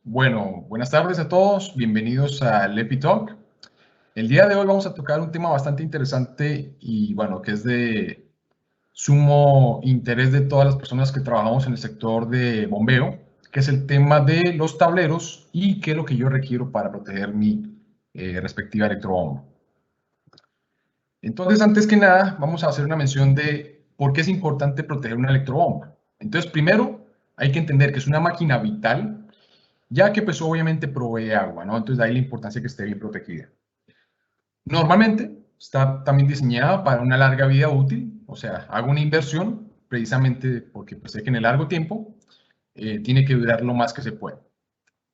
Bueno, buenas tardes a todos, bienvenidos al EpiTalk. El día de hoy vamos a tocar un tema bastante interesante y bueno, que es de sumo interés de todas las personas que trabajamos en el sector de bombeo, que es el tema de los tableros y qué es lo que yo requiero para proteger mi respectiva electrobomba. Entonces, antes que nada, vamos a hacer una mención de por qué es importante proteger una electrobomba. Entonces, primero, hay que entender que es una máquina vital ya que pues obviamente provee agua, ¿no? Entonces de ahí la importancia que esté bien protegida. Normalmente está también diseñada para una larga vida útil, o sea, hago una inversión precisamente porque pues sé que en el largo tiempo tiene que durar lo más que se pueda.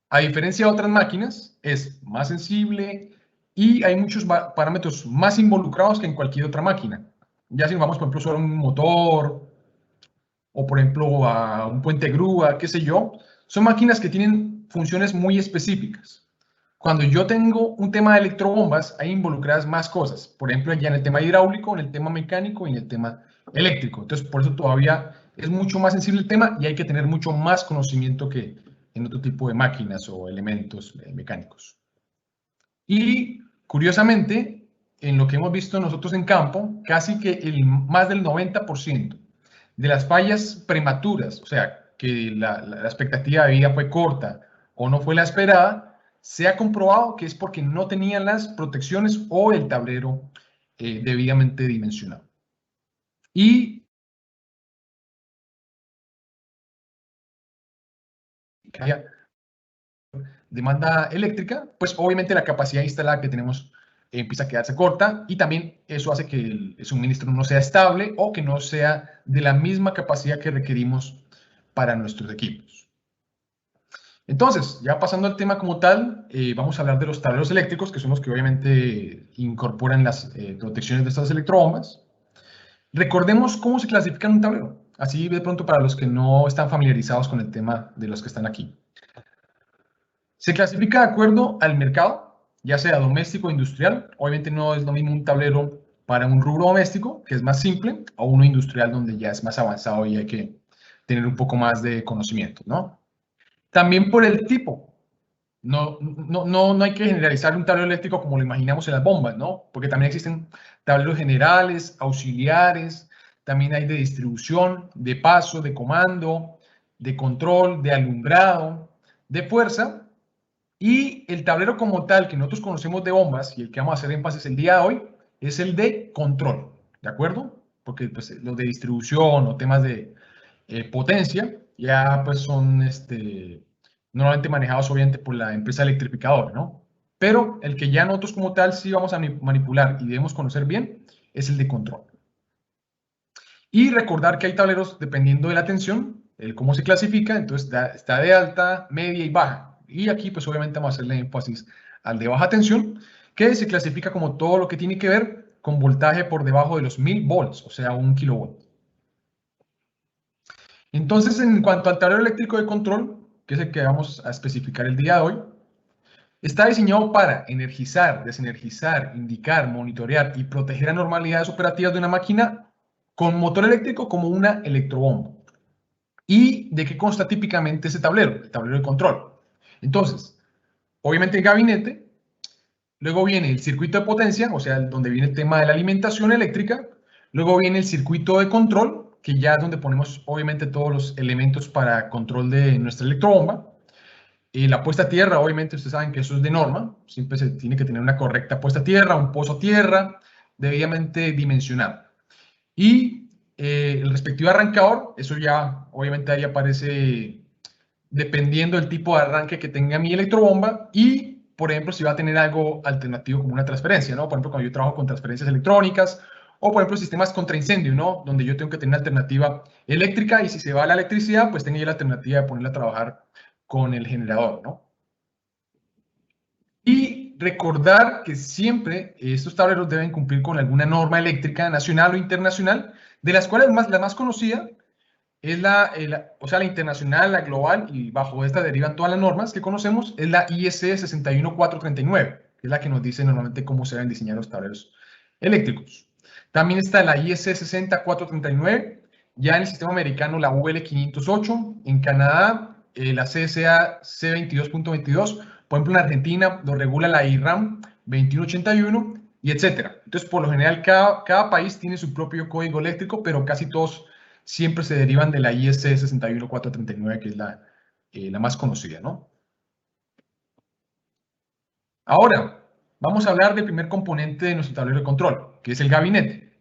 A diferencia de otras máquinas, es más sensible y hay muchos parámetros más involucrados que en cualquier otra máquina. Ya si nos vamos, por ejemplo, solo a un motor o, por ejemplo, a un puente grúa, qué sé yo, son máquinas que tienen funciones muy específicas. Cuando yo tengo un tema de electrobombas, hay involucradas más cosas. Por ejemplo, ya en el tema hidráulico, en el tema mecánico y en el tema eléctrico. Entonces, por eso todavía es mucho más sensible el tema y hay que tener mucho más conocimiento que en otro tipo de máquinas o elementos mecánicos. Y curiosamente, en lo que hemos visto nosotros en campo, casi que más del 90% de las fallas prematuras, o sea, que la expectativa de vida fue corta o no fue la esperada, se ha comprobado que es porque no tenían las protecciones o el tablero debidamente dimensionado. Y demanda eléctrica, pues obviamente la capacidad instalada que tenemos empieza a quedarse corta y también eso hace que el suministro no sea estable o que no sea de la misma capacidad que requerimos para nuestros equipos. Entonces, ya pasando al tema como tal, vamos a hablar de los tableros eléctricos, que son los que obviamente incorporan las protecciones de estas electrobombas. Recordemos cómo se clasifica un tablero, así de pronto para los que no están familiarizados con el tema de los que están aquí. Se clasifica de acuerdo al mercado, ya sea doméstico o industrial. Obviamente no es lo mismo un tablero para un rubro doméstico, que es más simple, o uno industrial donde ya es más avanzado y hay que tener un poco más de conocimiento, ¿no? También por el tipo. No hay que generalizar un tablero eléctrico como lo imaginamos en las bombas, ¿no? Porque también existen tableros generales, auxiliares, también hay de distribución, de paso, de comando, de control, de alumbrado, de fuerza. Y el tablero como tal que nosotros conocemos de bombas y el que vamos a hacer énfasis el día de hoy es el de control, ¿de acuerdo? Porque pues, los de distribución o temas de potencia ya pues son normalmente manejados obviamente por la empresa electrificadora, ¿no? Pero el que ya nosotros como tal sí vamos a manipular y debemos conocer bien es el de control. Y recordar que hay tableros dependiendo de la tensión, el cómo se clasifica, entonces está de alta, media y baja. Y aquí pues obviamente vamos a hacerle énfasis al de baja tensión, que se clasifica como todo lo que tiene que ver con voltaje por debajo de los 1000 volts, o sea, 1 kilovolt. Entonces, en cuanto al tablero eléctrico de control, que es el que vamos a especificar el día de hoy, está diseñado para energizar, desenergizar, indicar, monitorear y proteger anormalidades operativas de una máquina con motor eléctrico como una electrobomba. ¿Y de qué consta típicamente ese tablero? El tablero de control. Entonces, obviamente el gabinete, luego viene el circuito de potencia, o sea, donde viene el tema de la alimentación eléctrica, luego viene el circuito de control, que ya es donde ponemos obviamente todos los elementos para control de nuestra electrobomba. Y la puesta a tierra, obviamente ustedes saben que eso es de norma, siempre se tiene que tener una correcta puesta a tierra, un pozo a tierra, debidamente dimensionado. Y el respectivo arrancador, eso ya obviamente ahí aparece dependiendo del tipo de arranque que tenga mi electrobomba y, por ejemplo, si va a tener algo alternativo como una transferencia, ¿no? Por ejemplo, cuando yo trabajo con transferencias electrónicas o, por ejemplo, sistemas contra incendio, ¿no? Donde yo tengo que tener una alternativa eléctrica y si se va la electricidad, pues tengo yo la alternativa de ponerla a trabajar con el generador, ¿no? Y recordar que siempre estos tableros deben cumplir con alguna norma eléctrica nacional o internacional, de las cuales la más conocida es o sea, la internacional, la global, y bajo esta derivan todas las normas que conocemos, es la IEC 61439, que es la que nos dice normalmente cómo se deben diseñar los tableros eléctricos. También está la IEC 60439, ya en el sistema americano la UL 508, en Canadá la CSA C22.22. Por ejemplo, en Argentina lo regula la IRAM 2181 y etcétera. Entonces, por lo general, cada país tiene su propio código eléctrico, pero casi todos siempre se derivan de la IEC 61439, que es la más conocida, ¿no? Ahora, vamos a hablar del primer componente de nuestro tablero de control, que es el gabinete.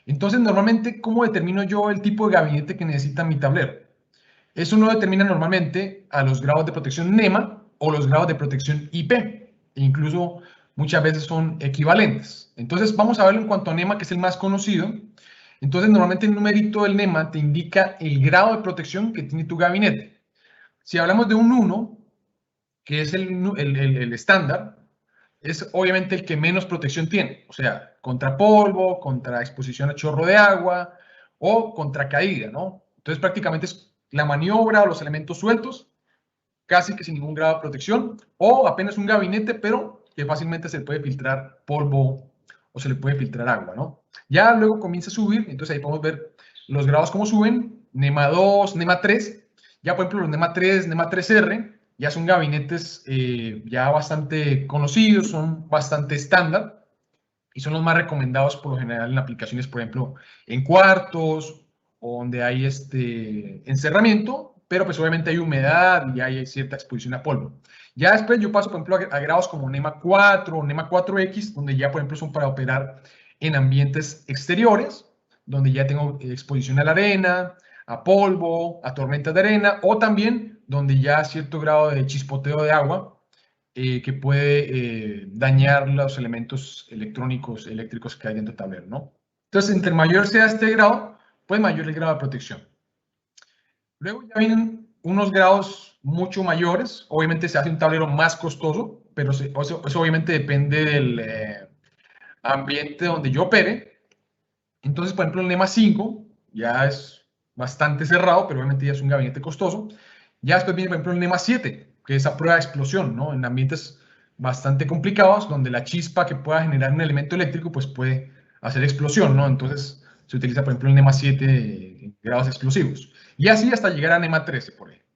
Entonces, normalmente, ¿cómo determino yo el tipo de gabinete que necesita mi tablero? Eso lo determina normalmente a los grados de protección NEMA o los grados de protección IP. E incluso muchas veces son equivalentes. Entonces, vamos a verlo en cuanto a NEMA, que es el más conocido. Entonces, normalmente el numerito del NEMA te indica el grado de protección que tiene tu gabinete. Si hablamos de un 1, que es el estándar, es obviamente el que menos protección tiene, o sea, contra polvo, contra exposición a chorro de agua o contra caída, ¿no? Entonces prácticamente es la maniobra o los elementos sueltos, casi que sin ningún grado de protección, o apenas un gabinete, pero que fácilmente se le puede filtrar polvo o se le puede filtrar agua, ¿no? Ya luego comienza a subir, entonces ahí podemos ver los grados cómo suben, NEMA 2, NEMA 3, ya por ejemplo los NEMA 3, NEMA 3R, ya son gabinetes ya bastante conocidos, son bastante estándar y son los más recomendados por lo general en aplicaciones, por ejemplo, en cuartos o donde hay encerramiento, pero pues obviamente hay humedad y hay cierta exposición a polvo. Ya después yo paso, por ejemplo, a grados como NEMA 4 o NEMA 4X, donde ya, por ejemplo, son para operar en ambientes exteriores, donde ya tengo exposición a la arena, a polvo, a tormentas de arena, o también donde ya cierto grado de chispoteo de agua que puede dañar los elementos electrónicos, eléctricos que hay dentro del tablero, ¿no? Entonces, entre mayor sea este grado, pues mayor el grado de protección. Luego ya vienen unos grados mucho mayores, obviamente se hace un tablero más costoso, pero eso obviamente depende del ambiente donde yo opere. Entonces, por ejemplo, el NEMA 5 ya es bastante cerrado, pero obviamente ya es un gabinete costoso. Ya después viene, por ejemplo, el NEMA 7, que es a prueba de explosión, ¿no? En ambientes bastante complicados, donde la chispa que pueda generar un elemento eléctrico, pues puede hacer explosión, ¿no? Entonces, se utiliza, por ejemplo, el NEMA 7 en grados explosivos. Y así hasta llegar a NEMA 13, por ejemplo.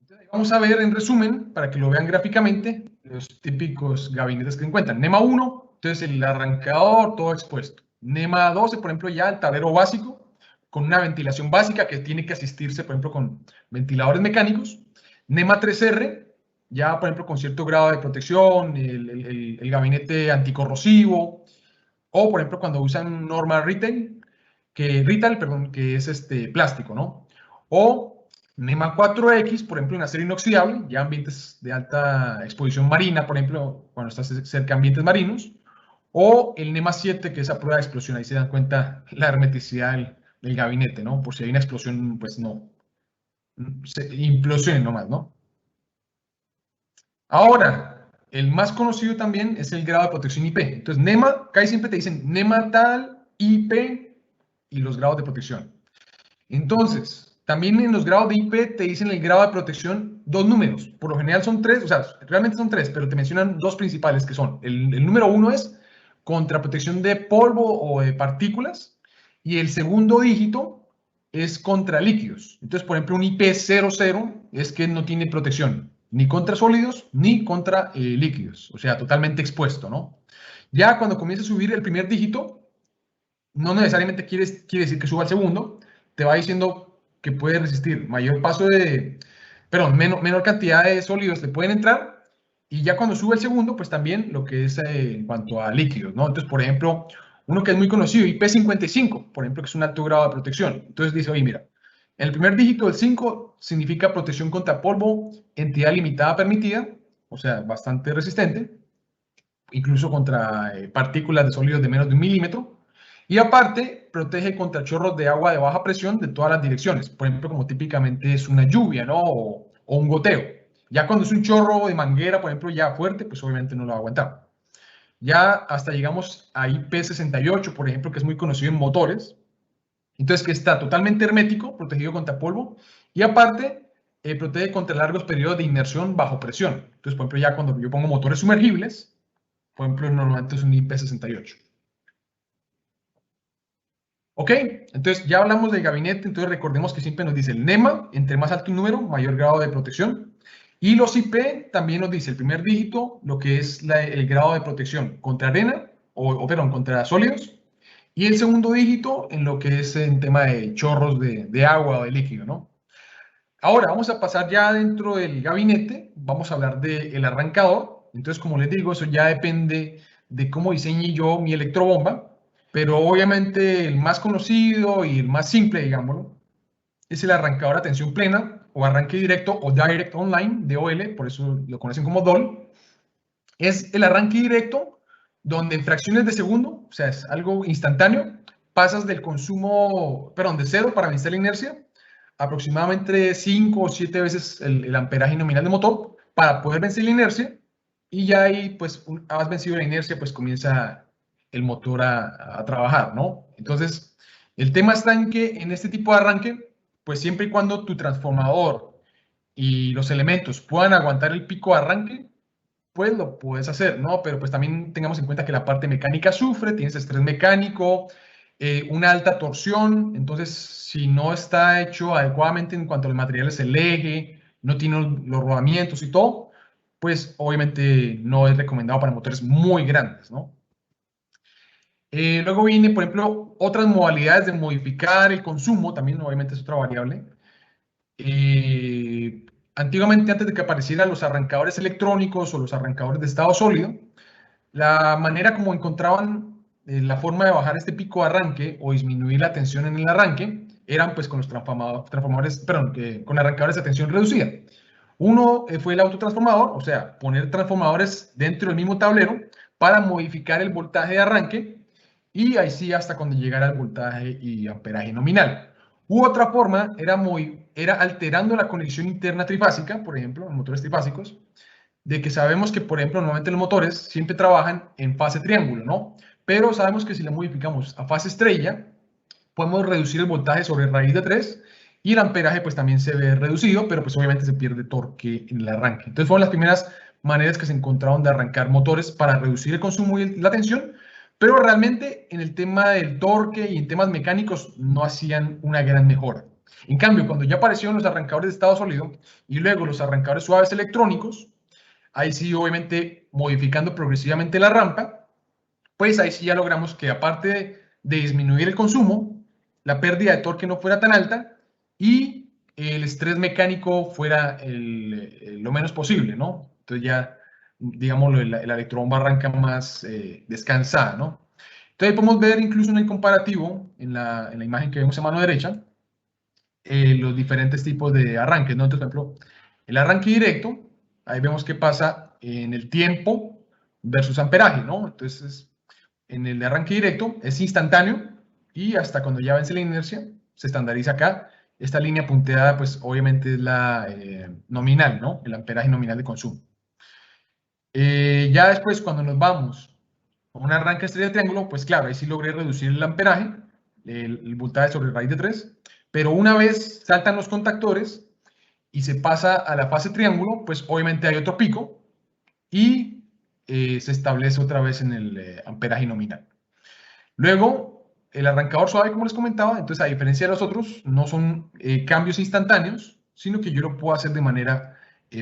Entonces, vamos a ver en resumen, para que lo vean gráficamente, los típicos gabinetes que se encuentran. NEMA 1, entonces el arrancador todo expuesto. NEMA 12, por ejemplo, ya el tablero básico, con una ventilación básica que tiene que asistirse, por ejemplo, con ventiladores mecánicos. NEMA 3R, ya, por ejemplo, con cierto grado de protección, el gabinete anticorrosivo, o, por ejemplo, cuando usan norma retail, que es plástico, ¿no? O NEMA 4X, por ejemplo, en acero inoxidable, ya ambientes de alta exposición marina, por ejemplo, cuando estás cerca de ambientes marinos, o el NEMA 7, que es a prueba de explosión, ahí se dan cuenta la hermeticidad del gabinete, ¿no? Por si hay una explosión, pues no, se implosione nomás, ¿no? Ahora, el más conocido también es el grado de protección IP. Entonces, NEMA, casi siempre te dicen NEMA tal, IP y los grados de protección. Entonces, también en los grados de IP te dicen el grado de protección, dos números. Por lo general son tres, o sea, realmente son tres, pero te mencionan dos principales que son. El número uno es contra protección de polvo o de partículas y el segundo dígito es contra líquidos. Entonces, por ejemplo, un IP00 es que no tiene protección ni contra sólidos ni contra líquidos, o sea, totalmente expuesto, ¿no? Ya cuando comienza a subir el primer dígito, no necesariamente quiere decir que suba al segundo, te va diciendo que puede resistir mayor paso perdón, menor cantidad de sólidos le pueden entrar, y ya cuando sube el segundo, pues también lo que es en cuanto a líquidos, ¿no? Entonces, por ejemplo, uno que es muy conocido, IP55, por ejemplo, que es un alto grado de protección. Entonces dice, oye, mira, el primer dígito del 5 significa protección contra polvo, entidad limitada permitida, o sea, bastante resistente, incluso contra partículas de sólidos de menos de 1 milímetro. Y aparte, protege contra chorros de agua de baja presión de todas las direcciones. Por ejemplo, como típicamente es una lluvia, ¿no? O un goteo. Ya cuando es un chorro de manguera, por ejemplo, ya fuerte, pues obviamente no lo va a aguantar. Ya hasta llegamos a IP68, por ejemplo, que es muy conocido en motores. Entonces, que está totalmente hermético, protegido contra polvo. Y aparte, protege contra largos periodos de inmersión bajo presión. Entonces, por ejemplo, ya cuando yo pongo motores sumergibles, por ejemplo, normalmente es un IP68. Ok, entonces ya hablamos del gabinete, entonces recordemos que siempre nos dice el NEMA, entre más alto el número, mayor grado de protección. Y los IP también nos dice el primer dígito, lo que es el grado de protección contra arena, perdón, contra sólidos. Y el segundo dígito en lo que es en tema de chorros de agua o de líquido, ¿no? Ahora vamos a pasar ya dentro del gabinete, vamos a hablar del arrancador. Entonces, como les digo, eso ya depende de cómo diseñe yo mi electrobomba, pero obviamente el más conocido y el más simple, digámoslo, es el arrancador a tensión plena o arranque directo o Direct Online, DOL, por eso lo conocen como DOL. Es el arranque directo donde en fracciones de segundo, o sea, es algo instantáneo, pasas del consumo, perdón, de cero para vencer la inercia, aproximadamente 5 o 7 veces el amperaje nominal del motor para poder vencer la inercia, y ya ahí, pues, has vencido la inercia, pues comienza el motor a trabajar, ¿no? Entonces, el tema está en que en este tipo de arranque, pues siempre y cuando tu transformador y los elementos puedan aguantar el pico de arranque, pues lo puedes hacer, ¿no? Pero pues también tengamos en cuenta que la parte mecánica sufre, tienes estrés mecánico, una alta torsión, entonces si no está hecho adecuadamente en cuanto a los materiales, el eje, no tiene los rodamientos y todo, pues obviamente no es recomendado para motores muy grandes, ¿no? Luego viene, por ejemplo, otras modalidades de modificar el consumo, también obviamente es otra variable. Antiguamente, antes de que aparecieran los arrancadores electrónicos o los arrancadores de estado sólido, la manera como encontraban la forma de bajar este pico de arranque o disminuir la tensión en el arranque eran pues con los transformadores, perdón, con arrancadores de tensión reducida. Uno fue el autotransformador, o sea, poner transformadores dentro del mismo tablero para modificar el voltaje de arranque, y ahí sí hasta cuando llegara el voltaje y amperaje nominal. U otra forma era alterando la conexión interna trifásica, por ejemplo, en motores trifásicos, de que sabemos que, por ejemplo, normalmente los motores siempre trabajan en fase triángulo, ¿no? Pero sabemos que si le modificamos a fase estrella, podemos reducir el voltaje sobre raíz de 3 y el amperaje pues también se ve reducido, pero pues obviamente se pierde torque en el arranque. Entonces fueron las primeras maneras que se encontraron de arrancar motores para reducir el consumo y la tensión, pero realmente en el tema del torque y en temas mecánicos no hacían una gran mejora. En cambio, cuando ya aparecieron los arrancadores de estado sólido y luego los arrancadores suaves electrónicos, ahí sí obviamente modificando progresivamente la rampa, pues ahí sí ya logramos que aparte de disminuir el consumo, la pérdida de torque no fuera tan alta y el estrés mecánico fuera lo menos posible, ¿no? Entonces ya, digamos, la electrobomba arranca más descansada, ¿no? Entonces podemos ver incluso en el comparativo, en la imagen que vemos a mano derecha, los diferentes tipos de arranques, ¿no? Entonces, por ejemplo, el arranque directo, ahí vemos qué pasa en el tiempo versus amperaje, ¿no? Entonces, en el de arranque directo es instantáneo y hasta cuando ya vence la inercia, se estandariza acá. Esta línea punteada, pues obviamente es la nominal, ¿no? El amperaje nominal de consumo. Ya después, cuando nos vamos a un arranque estrella de triángulo, pues claro, ahí sí logré reducir el amperaje, el voltaje sobre raíz de 3, pero una vez saltan los contactores y se pasa a la fase triángulo, pues obviamente hay otro pico y se establece otra vez en el amperaje nominal. Luego, el arrancador suave, como les comentaba, entonces a diferencia de los otros, no son cambios instantáneos, sino que yo lo puedo hacer de manera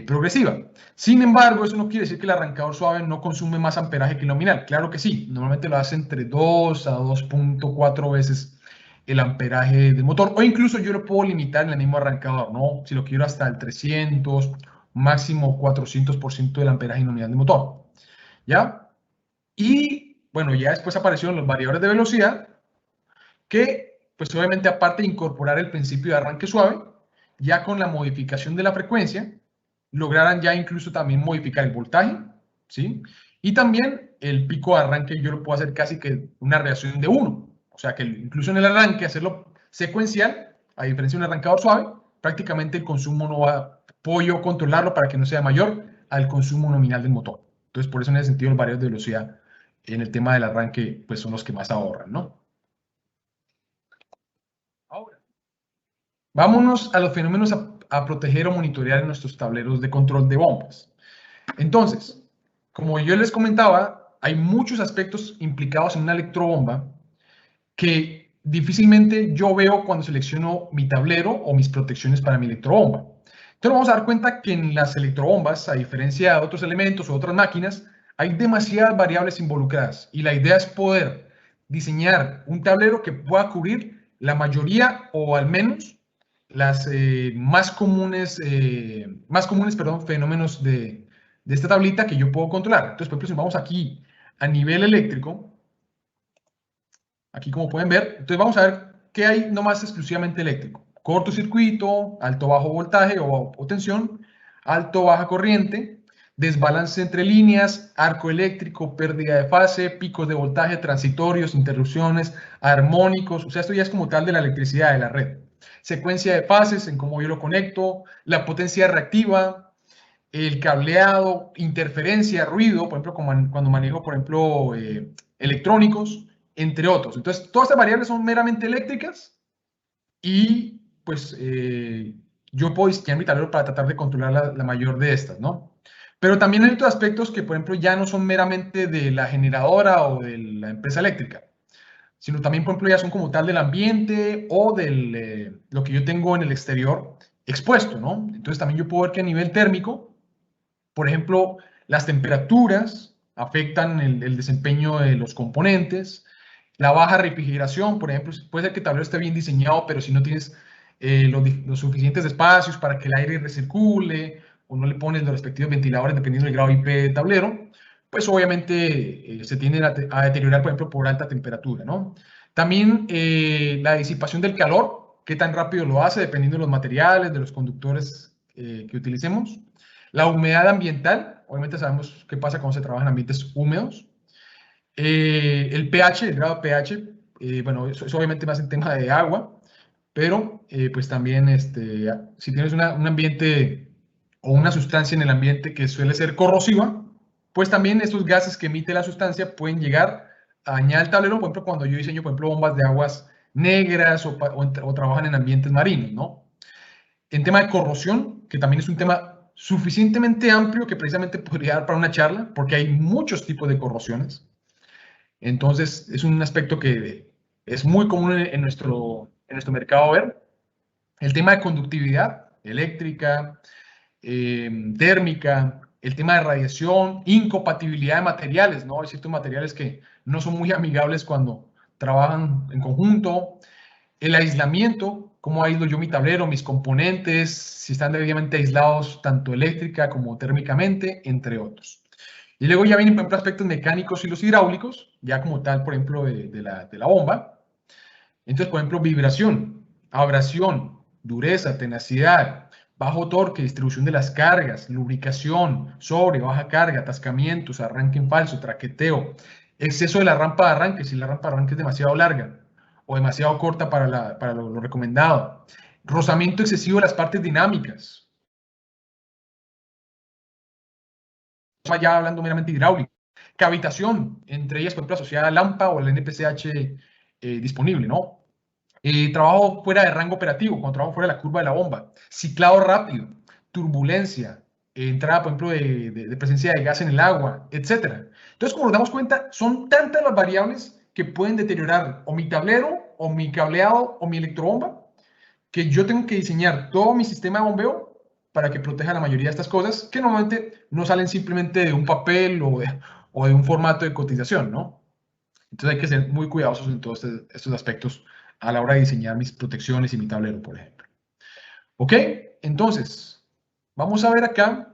progresiva. Sin embargo, eso no quiere decir que el arrancador suave no consume más amperaje que el nominal. Claro que sí, normalmente lo hace entre 2 a 2.4 veces el amperaje del motor, o incluso yo lo puedo limitar en el mismo arrancador, ¿no? Si lo quiero hasta el 300, máximo 400% del amperaje nominal del motor, ¿ya? Y bueno, ya después aparecieron los variadores de velocidad que, pues obviamente aparte de incorporar el principio de arranque suave, ya con la modificación de la frecuencia, lograran ya incluso también modificar el voltaje, ¿sí? Y también el pico de arranque yo lo puedo hacer casi que una reacción de 1. O sea que incluso en el arranque hacerlo secuencial, a diferencia de un arrancador suave, prácticamente el consumo no va, puedo yo controlarlo para que no sea mayor al consumo nominal del motor. Entonces, por eso en ese sentido los variadores de velocidad en el tema del arranque, pues son los que más ahorran, ¿no? Ahora, vámonos a los fenómenos a proteger o monitorear en nuestros tableros de control de bombas. Entonces, como yo les comentaba, hay muchos aspectos implicados en una electrobomba que difícilmente yo veo cuando selecciono mi tablero o mis protecciones para mi electrobomba. Entonces vamos a dar cuenta que en las electrobombas, a diferencia de otros elementos o otras máquinas, hay demasiadas variables involucradas y la idea es poder diseñar un tablero que pueda cubrir la mayoría o al menos las más comunes, perdón, fenómenos de esta tablita que yo puedo controlar. Entonces, por ejemplo, si vamos aquí a nivel eléctrico, aquí como pueden ver, entonces vamos a ver qué hay nomás exclusivamente eléctrico. Cortocircuito, alto-bajo voltaje o tensión, alto-baja corriente, desbalance entre líneas, arco eléctrico, pérdida de fase, picos de voltaje, transitorios, interrupciones, armónicos, o sea, esto ya es como tal de la electricidad de la red. Secuencia de fases en cómo yo lo conecto, la potencia reactiva, el cableado, interferencia, ruido, por ejemplo, cuando manejo, por ejemplo, electrónicos, entre otros. Entonces, todas estas variables son meramente eléctricas y pues yo puedo diseñar mi tablero para tratar de controlar la mayor de estas, ¿no? Pero también hay otros aspectos que, por ejemplo, ya no son meramente de la generadora o de la empresa eléctrica, sino también, por ejemplo, ya son como tal del ambiente o de lo que yo tengo en el exterior expuesto, ¿no? Entonces también yo puedo ver que a nivel térmico, por ejemplo, las temperaturas afectan el desempeño de los componentes. La baja refrigeración, por ejemplo, puede ser que el tablero esté bien diseñado, pero si no tienes los suficientes espacios para que el aire recircule o no le pones los respectivos ventiladores dependiendo del grado IP del tablero, pues obviamente se tiende a deteriorar, por ejemplo, por alta temperatura, ¿no? También la disipación del calor, qué tan rápido lo hace, dependiendo de los materiales, de los conductores que utilicemos. La humedad ambiental, obviamente sabemos qué pasa cuando se trabaja en ambientes húmedos. El pH, el grado pH, bueno, eso obviamente más en tema de agua, pero pues también si tienes un ambiente o una sustancia en el ambiente que suele ser corrosiva, pues también estos gases que emite la sustancia pueden llegar a dañar el tablero, por ejemplo, cuando yo diseño, por ejemplo, bombas de aguas negras o trabajan en ambientes marinos, ¿no? En tema de corrosión, que también es un tema suficientemente amplio que precisamente podría dar para una charla, porque hay muchos tipos de corrosiones. Entonces, es un aspecto que es muy común en nuestro mercado ver. El tema de conductividad eléctrica, térmica, el tema de radiación, incompatibilidad de materiales, ¿no? Hay ciertos materiales que no son muy amigables cuando trabajan en conjunto. El aislamiento, cómo aíslo yo mi tablero, mis componentes, si están debidamente aislados tanto eléctrica como térmicamente, entre otros. Y luego ya vienen, por ejemplo, aspectos mecánicos y los hidráulicos, ya como tal, por ejemplo, de la bomba. Entonces, por ejemplo, vibración, abrasión, dureza, tenacidad, bajo torque, distribución de las cargas, lubricación, sobre, baja carga, atascamientos, arranque en falso, traqueteo, exceso de la rampa de arranque, si la rampa de arranque es demasiado larga o demasiado corta para lo recomendado, rozamiento excesivo de las partes dinámicas, ya hablando meramente hidráulico, cavitación, entre ellas, por ejemplo, asociada al AMPA o al NPCH disponible, ¿no? Trabajo fuera de rango operativo, cuando trabajo fuera de la curva de la bomba, ciclado rápido, turbulencia, entrada, por ejemplo, de presencia de gas en el agua, etc. Entonces, como nos damos cuenta, son tantas las variables que pueden deteriorar o mi tablero, o mi cableado, o mi electrobomba, que yo tengo que diseñar todo mi sistema de bombeo para que proteja la mayoría de estas cosas que normalmente no salen simplemente de un papel o de un formato de cotización, ¿no? Entonces hay que ser muy cuidadosos en todos estos aspectos a la hora de diseñar mis protecciones y mi tablero, por ejemplo. ¿Ok? Entonces, vamos a ver acá,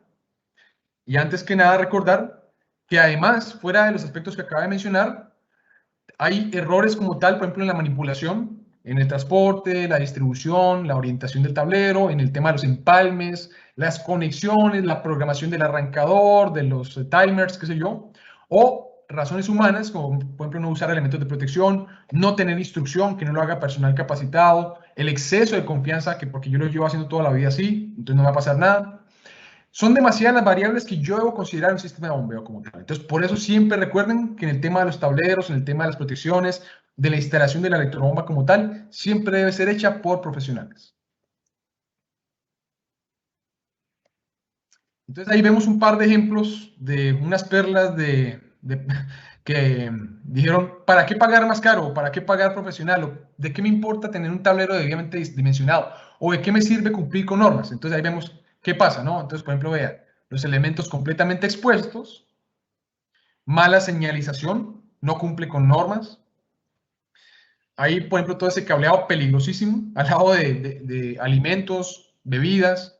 y antes que nada recordar que además, fuera de los aspectos que acabo de mencionar, hay errores como tal, por ejemplo, en la manipulación, en el transporte, la distribución, la orientación del tablero, en el tema de los empalmes, las conexiones, la programación del arrancador, de los timers, qué sé yo, o razones humanas, como por ejemplo no usar elementos de protección, no tener instrucción, que no lo haga personal capacitado, el exceso de confianza, que porque yo lo llevo haciendo toda la vida así, entonces no va a pasar nada. Son demasiadas las variables que yo debo considerar un sistema de bombeo como tal. Entonces, por eso siempre recuerden que en el tema de los tableros, en el tema de las protecciones, de la instalación de la electrobomba como tal, siempre debe ser hecha por profesionales. Entonces, ahí vemos un par de ejemplos de unas perlas que dijeron, ¿para qué pagar más caro? ¿Para qué pagar profesional? ¿O ¿de qué me importa tener un tablero debidamente dimensionado? ¿O de qué me sirve cumplir con normas? Entonces ahí vemos qué pasa, ¿no? Entonces, por ejemplo, vea, los elementos completamente expuestos, mala señalización, no cumple con normas. Ahí, por ejemplo, todo ese cableado peligrosísimo al lado de alimentos, bebidas.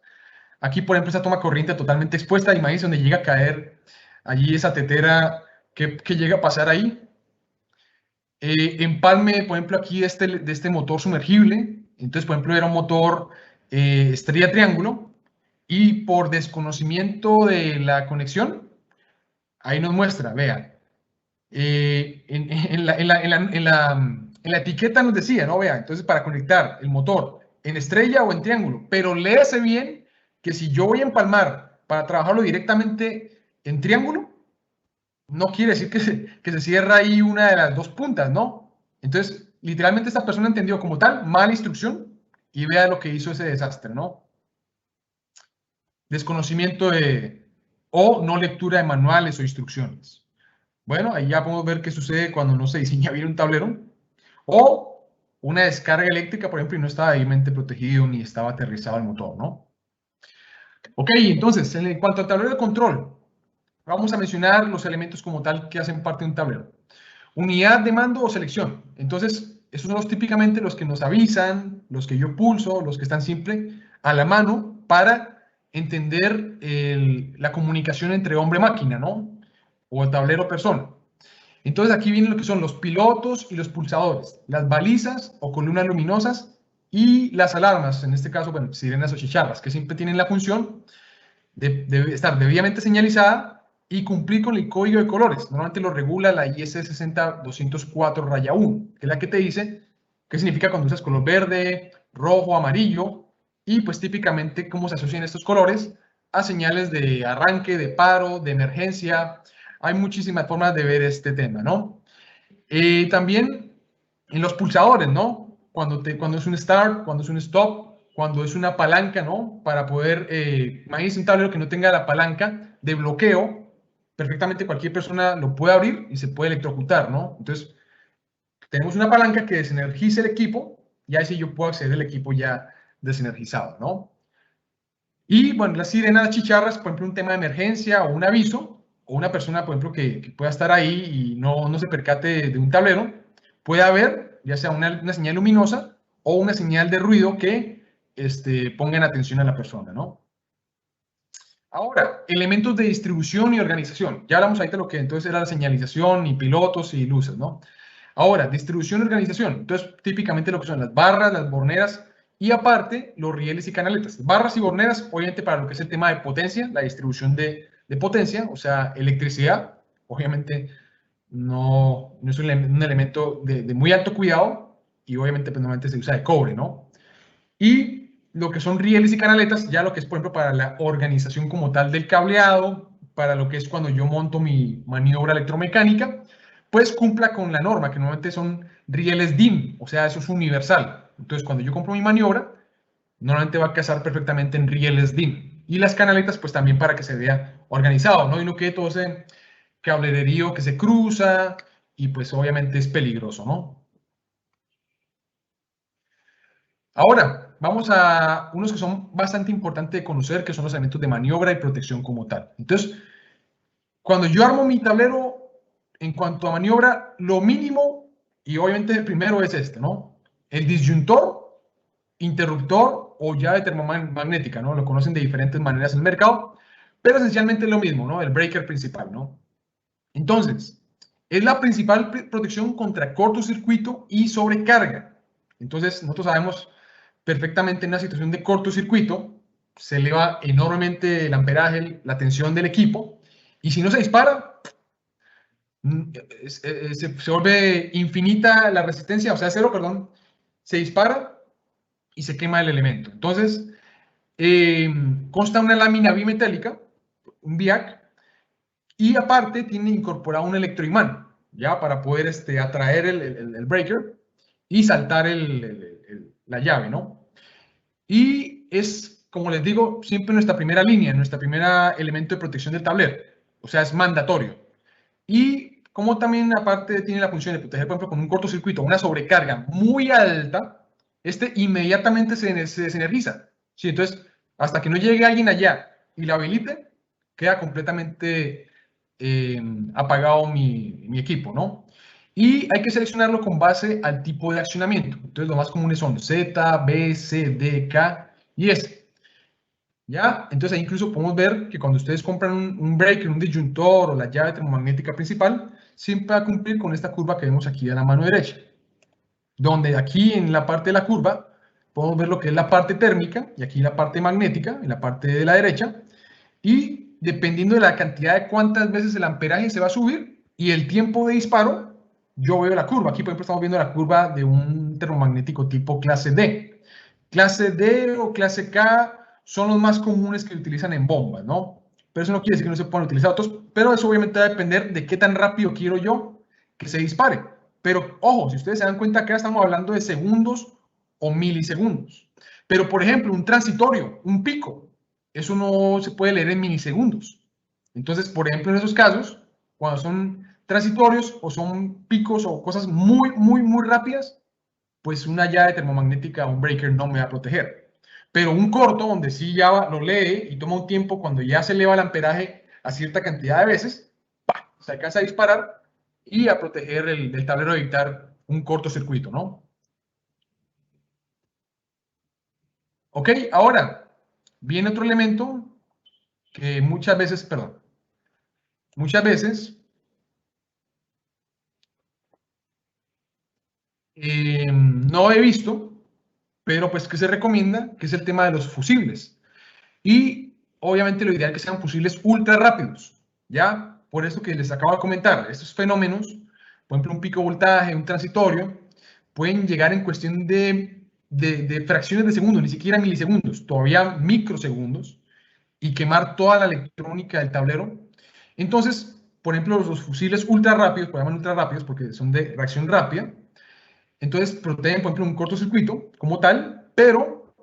Aquí, por ejemplo, esa toma corriente totalmente expuesta. Imagínense donde llega a caer allí esa tetera que llega a pasar ahí. Empalme, por ejemplo, aquí de este motor sumergible. Entonces, por ejemplo, era un motor estrella triángulo y por desconocimiento de la conexión, ahí nos muestra, vea, en la etiqueta nos decía, ¿no? Vea, entonces para conectar el motor en estrella o en triángulo, pero léase bien que si yo voy a empalmar para trabajarlo directamente en triángulo, no quiere decir que se cierra ahí una de las dos puntas, ¿no? Entonces, literalmente esta persona entendió como tal, mala instrucción, y vea lo que hizo ese desastre, ¿no? Desconocimiento o no lectura de manuales o instrucciones. Bueno, ahí ya podemos ver qué sucede cuando no se diseña bien un tablero. O una descarga eléctrica, por ejemplo, y no estaba debidamente protegido ni estaba aterrizado el motor, ¿no? Ok, entonces, en cuanto al tablero de control, vamos a mencionar los elementos como tal que hacen parte de un tablero. Unidad de mando o selección. Entonces, esos son típicamente los que nos avisan, los que yo pulso, los que están siempre a la mano para entender la comunicación entre hombre-máquina, ¿no? O el tablero-persona. Entonces aquí vienen lo que son los pilotos y los pulsadores, las balizas o columnas luminosas y las alarmas, en este caso, bueno, sirenas o chicharras, que siempre tienen la función de estar debidamente señalizada y cumplir con el código de colores. Normalmente lo regula la IS 60204-1, que es la que te dice qué significa cuando usas color verde, rojo, amarillo, y pues típicamente cómo se asocian estos colores a señales de arranque, de paro, de emergencia. Hay muchísimas formas de ver este tema, ¿no? También en los pulsadores, ¿no? Cuando es un start, cuando es un stop, cuando es una palanca, ¿no? Para poder, imagínense un tablero que no tenga la palanca de bloqueo, perfectamente cualquier persona lo puede abrir y se puede electrocutar, ¿no? Entonces, tenemos una palanca que desenergiza el equipo y así yo puedo acceder al equipo ya desenergizado, ¿no? Y bueno, las sirenas, las chicharras, por ejemplo, un tema de emergencia o un aviso, o una persona, por ejemplo, que pueda estar ahí y no se percate de un tablero, puede haber ya sea una señal luminosa o una señal de ruido que pongan atención a la persona, ¿no? Ahora, elementos de distribución y organización. Ya hablamos ahorita de lo que entonces era la señalización y pilotos y luces, ¿no? Ahora, distribución y organización. Entonces, típicamente lo que son las barras, las borneras y aparte los rieles y canaletas. Barras y borneras, obviamente para lo que es el tema de potencia, la distribución de potencia, o sea, electricidad. Obviamente no es un elemento de muy alto cuidado y obviamente pues, normalmente se usa de cobre, ¿no? Y lo que son rieles y canaletas, ya lo que es, por ejemplo, para la organización como tal del cableado, para lo que es cuando yo monto mi maniobra electromecánica, pues cumpla con la norma, que normalmente son rieles DIN, o sea, eso es universal. Entonces, cuando yo compro mi maniobra, normalmente va a casar perfectamente en rieles DIN. Y las canaletas, pues también para que se vea organizado, ¿no? Y no quede todo ese cablederío que se cruza y pues obviamente es peligroso, ¿no? Ahora, vamos a unos que son bastante importantes de conocer, que son los elementos de maniobra y protección como tal. Entonces, cuando yo armo mi tablero, en cuanto a maniobra, lo mínimo, y obviamente el primero es este, ¿no? El disyuntor, interruptor o llave termomagnética, ¿no? Lo conocen de diferentes maneras en el mercado, pero esencialmente es lo mismo, ¿no? El breaker principal, ¿no? Entonces, es la principal protección contra cortocircuito y sobrecarga. Entonces, nosotros sabemos perfectamente en una situación de cortocircuito, se eleva enormemente el amperaje, la tensión del equipo, y si no se dispara, se vuelve infinita la resistencia, o sea, cero, perdón, se dispara y se quema el elemento. Entonces, consta una lámina bimetálica, un BIAC, y aparte tiene incorporado un electroimán, ya para poder atraer el breaker y saltar la llave, ¿no? Y es, como les digo, siempre nuestra primera línea, nuestra primera elemento de protección del tablero. O sea, es mandatorio. Y como también aparte tiene la función de proteger, por ejemplo, con un cortocircuito, una sobrecarga muy alta, este inmediatamente se desenergiza. ¿Sí? Entonces, hasta que no llegue alguien allá y la habilite, queda completamente apagado mi equipo, ¿no? Y hay que seleccionarlo con base al tipo de accionamiento. Entonces, lo más comunes son Z, B, C, D, K y S. ¿Ya? Entonces, ahí incluso podemos ver que cuando ustedes compran un breaker, un disyuntor o la llave termomagnética principal, siempre va a cumplir con esta curva que vemos aquí a la mano derecha. Donde aquí en la parte de la curva podemos ver lo que es la parte térmica y aquí la parte magnética en la parte de la derecha. Y dependiendo de la cantidad de cuántas veces el amperaje se va a subir y el tiempo de disparo, yo veo la curva. Aquí, por ejemplo, estamos viendo la curva de un termomagnético tipo clase D. Clase D o clase K son los más comunes que utilizan en bombas, ¿no? Pero eso no quiere decir que no se puedan utilizar otros, pero eso obviamente va a depender de qué tan rápido quiero yo que se dispare. Pero ojo, si ustedes se dan cuenta, acá estamos hablando de segundos o milisegundos. Pero, por ejemplo, un transitorio, un pico, eso no se puede leer en milisegundos. Entonces, por ejemplo, en esos casos, cuando son transitorios o son picos o cosas muy, muy, muy rápidas, pues una llave termomagnética o un breaker no me va a proteger. Pero un corto, donde sí ya lo lee y toma un tiempo, cuando ya se eleva el amperaje a cierta cantidad de veces, ¡pah!, se alcanza a disparar y a proteger el tablero, evitar un cortocircuito, ¿no? Ok, ahora viene otro elemento que muchas veces no he visto, pero pues que se recomienda, que es el tema de los fusibles. Y obviamente lo ideal es que sean fusibles ultra rápidos, ¿ya? Por eso que les acabo de comentar, estos fenómenos, por ejemplo, un pico voltaje, un transitorio, pueden llegar en cuestión de fracciones de segundos, ni siquiera milisegundos, todavía microsegundos, y quemar toda la electrónica del tablero. Entonces, por ejemplo, los fusibles ultra rápidos, por llaman ultra rápidos porque son de reacción rápida, entonces protegen, por ejemplo, un cortocircuito como tal, pero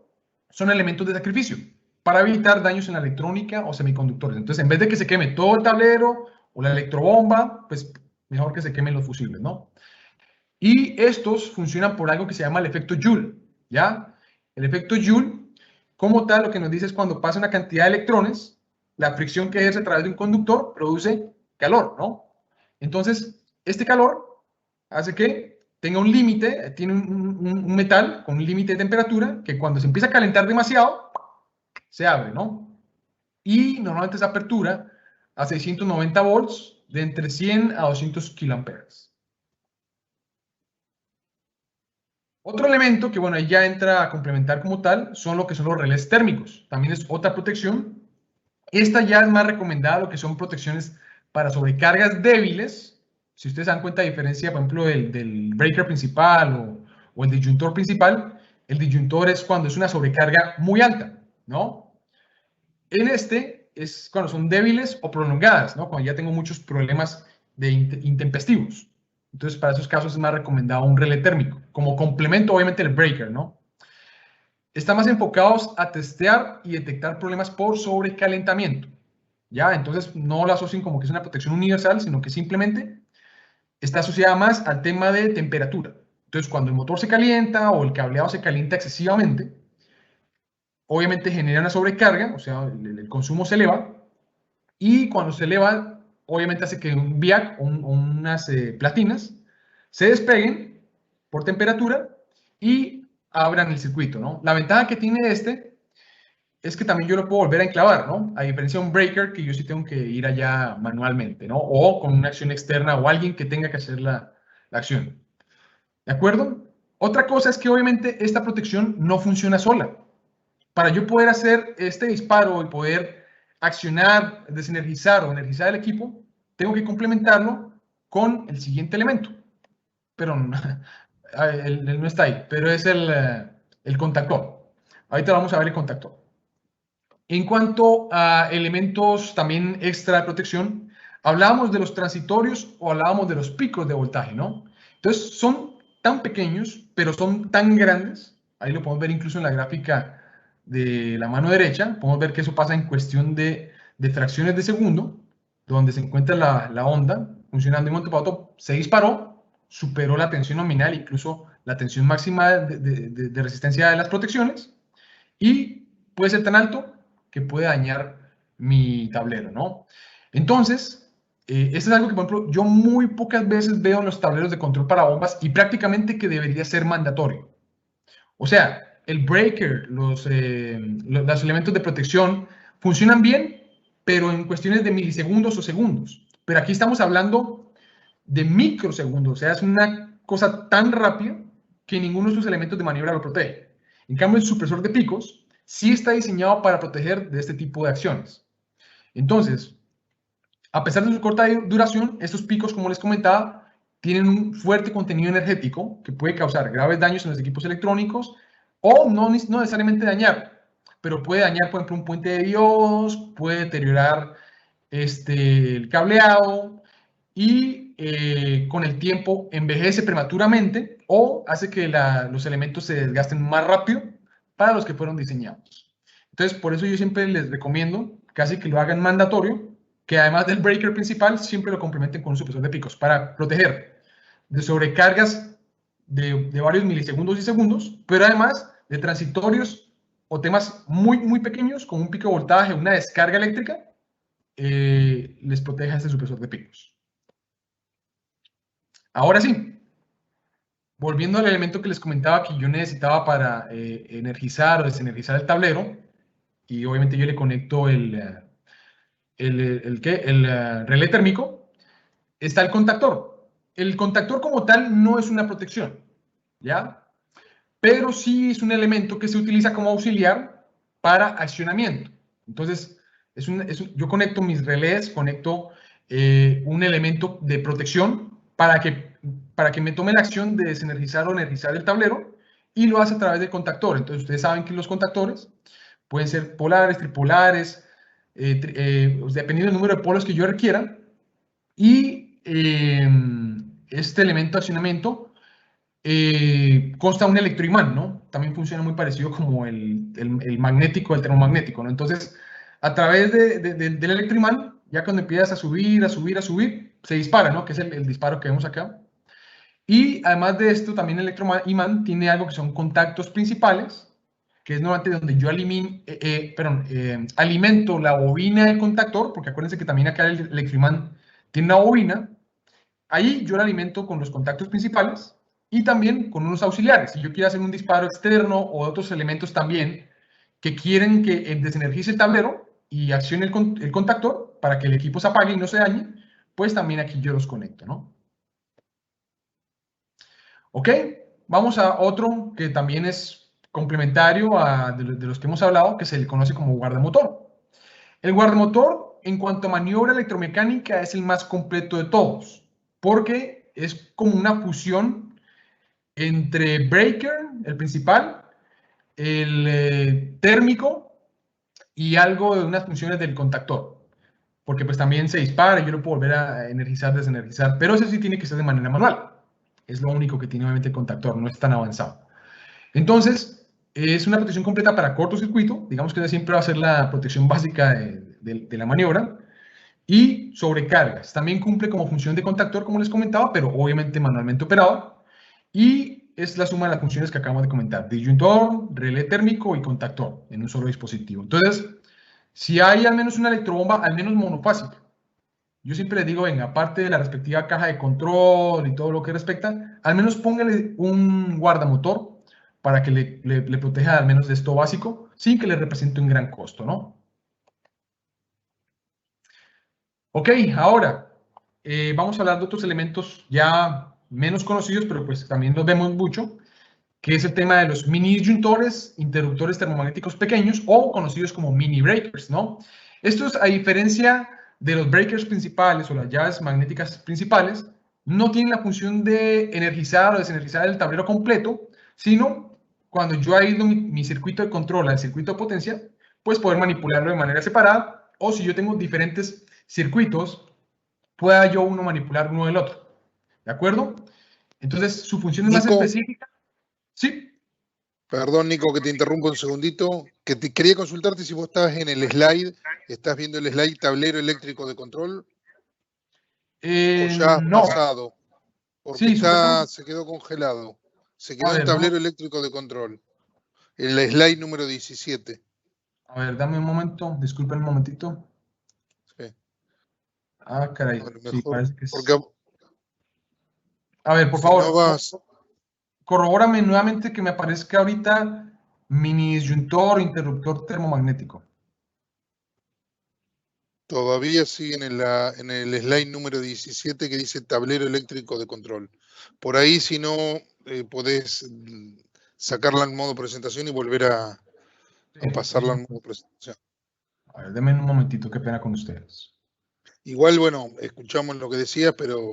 son elementos de sacrificio para evitar daños en la electrónica o semiconductores. Entonces, en vez de que se queme todo el tablero o la electrobomba, pues mejor que se quemen los fusibles, ¿no? Y estos funcionan por algo que se llama el efecto Joule, ¿ya? El efecto Joule, como tal, lo que nos dice es cuando pasa una cantidad de electrones, la fricción que ejerce a través de un conductor produce calor, ¿no? Entonces, este calor hace que tenga un límite, tiene un metal con un límite de temperatura que cuando se empieza a calentar demasiado, se abre, ¿no? Y normalmente esa apertura a 690 volts de entre 100 a 200 kiloamperes. Otro elemento que, bueno, ahí ya entra a complementar como tal, son lo que son los relés térmicos. También es otra protección. Esta ya es más recomendada, lo que son protecciones para sobrecargas débiles. Si ustedes se dan cuenta, a diferencia, por ejemplo, del breaker principal o el disyuntor principal, el disyuntor es cuando es una sobrecarga muy alta, ¿no? En este es cuando son débiles o prolongadas, ¿no? Cuando ya tengo muchos problemas de intempestivos. Entonces, para esos casos es más recomendado un relé térmico, como complemento, obviamente, el breaker, ¿no? Están más enfocados a testear y detectar problemas por sobrecalentamiento, ¿ya? Entonces, no la asocien como que es una protección universal, sino que simplemente está asociada más al tema de temperatura. Entonces, cuando el motor se calienta o el cableado se calienta excesivamente, obviamente genera una sobrecarga, o sea, el consumo se eleva, y cuando se eleva, obviamente hace que un viac o unas platinas se despeguen por temperatura y abran el circuito, ¿no? La ventaja que tiene este es que también yo lo puedo volver a enclavar, ¿no? A diferencia de un breaker que yo sí tengo que ir allá manualmente, ¿no? O con una acción externa o alguien que tenga que hacer la acción. ¿De acuerdo? Otra cosa es que obviamente esta protección no funciona sola. Para yo poder hacer este disparo y poder accionar, desenergizar o energizar el equipo, tengo que complementarlo con el siguiente elemento. Pero él no está ahí, pero es el contactor. Ahorita vamos a ver el contactor. En cuanto a elementos también extra de protección, hablábamos de los transitorios o hablábamos de los picos de voltaje, ¿no? Entonces son tan pequeños, pero son tan grandes. Ahí lo podemos ver incluso en la gráfica de la mano derecha. Podemos ver que eso pasa en cuestión de fracciones de segundo, donde se encuentra la onda, funcionando de un momento para otro, se disparó, superó la tensión nominal, incluso la tensión máxima de resistencia de las protecciones, y puede ser tan alto que puede dañar mi tablero, ¿no? Entonces, esto es algo que, por ejemplo, yo muy pocas veces veo en los tableros de control para bombas y prácticamente que debería ser mandatorio. O sea, el breaker, los elementos de protección funcionan bien, pero en cuestiones de milisegundos o segundos. Pero aquí estamos hablando de microsegundos, o sea, es una cosa tan rápida que ninguno de sus elementos de maniobra lo protege. En cambio, el supresor de picos sí está diseñado para proteger de este tipo de acciones. Entonces, a pesar de su corta duración, estos picos, como les comentaba, tienen un fuerte contenido energético que puede causar graves daños en los equipos electrónicos o no necesariamente dañar, pero puede dañar, por ejemplo, un puente de diodos, puede deteriorar el cableado y con el tiempo envejece prematuramente o hace que los elementos se desgasten más rápido para los que fueron diseñados. Entonces, por eso yo siempre les recomiendo casi que lo hagan mandatorio, que además del breaker principal, siempre lo complementen con un supresor de picos para proteger de sobrecargas de varios milisegundos y segundos, pero además de transitorios o temas muy, muy pequeños, con un pico de voltaje, una descarga eléctrica, les proteja este supresor de picos. Ahora sí, volviendo al elemento que les comentaba que yo necesitaba para energizar o desenergizar el tablero, y obviamente yo le conecto el relé térmico, está el contactor. El contactor como tal no es una protección, ¿ya? Pero sí es un elemento que se utiliza como auxiliar para accionamiento. Entonces, yo conecto mis relés, conecto un elemento de protección para que me tome la acción de desenergizar o energizar el tablero y lo hace a través del contactor. Entonces, ustedes saben que los contactores pueden ser polares, tripolares, dependiendo del número de polos que yo requiera. Y este elemento de accionamiento consta un electroimán, ¿no? También funciona muy parecido como el magnético, el termomagnético, ¿no? Entonces, a través del electroimán, ya cuando empiezas a subir, a subir, a subir, se dispara, ¿no? Que es el disparo que vemos acá. Y además de esto, también el electroimán tiene algo que son contactos principales, que es normalmente donde yo alimento la bobina del contactor, porque acuérdense que también acá el electroimán tiene una bobina. Ahí yo la alimento con los contactos principales y también con unos auxiliares. Si yo quiero hacer un disparo externo o otros elementos también que quieren que desenergice el tablero y accione el contactor para que el equipo se apague y no se dañe, pues también aquí yo los conecto, ¿no? Ok, vamos a otro que también es complementario de los que hemos hablado, que se le conoce como guardamotor. El guardamotor, en cuanto a maniobra electromecánica, es el más completo de todos, porque es como una fusión entre breaker, el principal, el térmico y algo de unas funciones del contactor, porque pues también se dispara y yo lo puedo volver a energizar, desenergizar, pero eso sí tiene que ser de manera manual. Es lo único que tiene obviamente el contactor, no es tan avanzado. Entonces, es una protección completa para cortocircuito, digamos que siempre va a ser la protección básica de la maniobra, y sobrecargas. También cumple como función de contactor, como les comentaba, pero obviamente manualmente operado, y es la suma de las funciones que acabamos de comentar, disyuntor, relé térmico y contactor en un solo dispositivo. Entonces, si hay al menos una electrobomba, al menos monofásica, yo siempre les digo, venga, aparte de la respectiva caja de control y todo lo que respecta, al menos póngale un guardamotor para que le proteja al menos de esto básico, sin que le represente un gran costo, ¿no? Ok, ahora vamos a hablar de otros elementos ya menos conocidos, pero pues también los vemos mucho, que es el tema de los mini disyuntores, interruptores termomagnéticos pequeños o conocidos como mini breakers, ¿no? Estos, a diferencia de los breakers principales o las llaves magnéticas principales, no tienen la función de energizar o desenergizar el tablero completo, sino cuando yo he ido mi circuito de control al circuito de potencia, pues poder manipularlo de manera separada, o si yo tengo diferentes circuitos, pueda yo uno manipular uno del otro. ¿De acuerdo? Entonces, su función es más Nico, específica. Sí. perdón, Nico, que te interrumpo un segundito. Que te quería consultarte si vos estabas en el slide, estás viendo el slide tablero eléctrico de control. ¿O ya ha No. pasado? Porque Sí, supuestamente. se quedó congelado. Se A quedó en ver, tablero eléctrico de control. El slide número 17. a ver, dame un momento. Disculpen un momentito. Sí. Ah, caray. A lo Sí, mejor, parece que porque es. A ver, por si no favor, vas, corrobórame nuevamente que me aparezca ahorita mini disyuntor, interruptor termomagnético. todavía siguen en el slide número 17 que dice tablero eléctrico de control. Por ahí, si no, podés sacarla en modo presentación y volver a pasarla en modo presentación. A ver, denme un momentito, qué pena con ustedes. Igual, bueno, escuchamos lo que decías, pero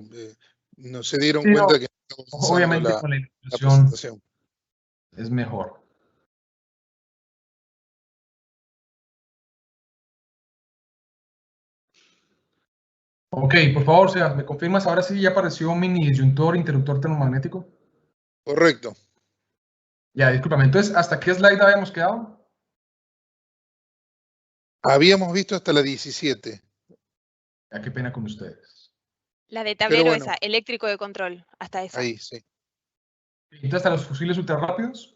no se dieron Sí, no, cuenta que estamos usando obviamente con la la ilustración presentación. es mejor. Ok, por favor, Sebas, ¿me confirmas ahora sí ya apareció un mini disyuntor, interruptor termomagnético? Correcto. Ya, discúlpame, entonces, ¿hasta qué slide habíamos quedado? Habíamos visto hasta la 17. Ya, qué pena con ustedes. La de Pero tablero bueno, esa, eléctrico de control, hasta esa. ahí sí. Entonces, ¿hasta los fusiles ultrarrápidos?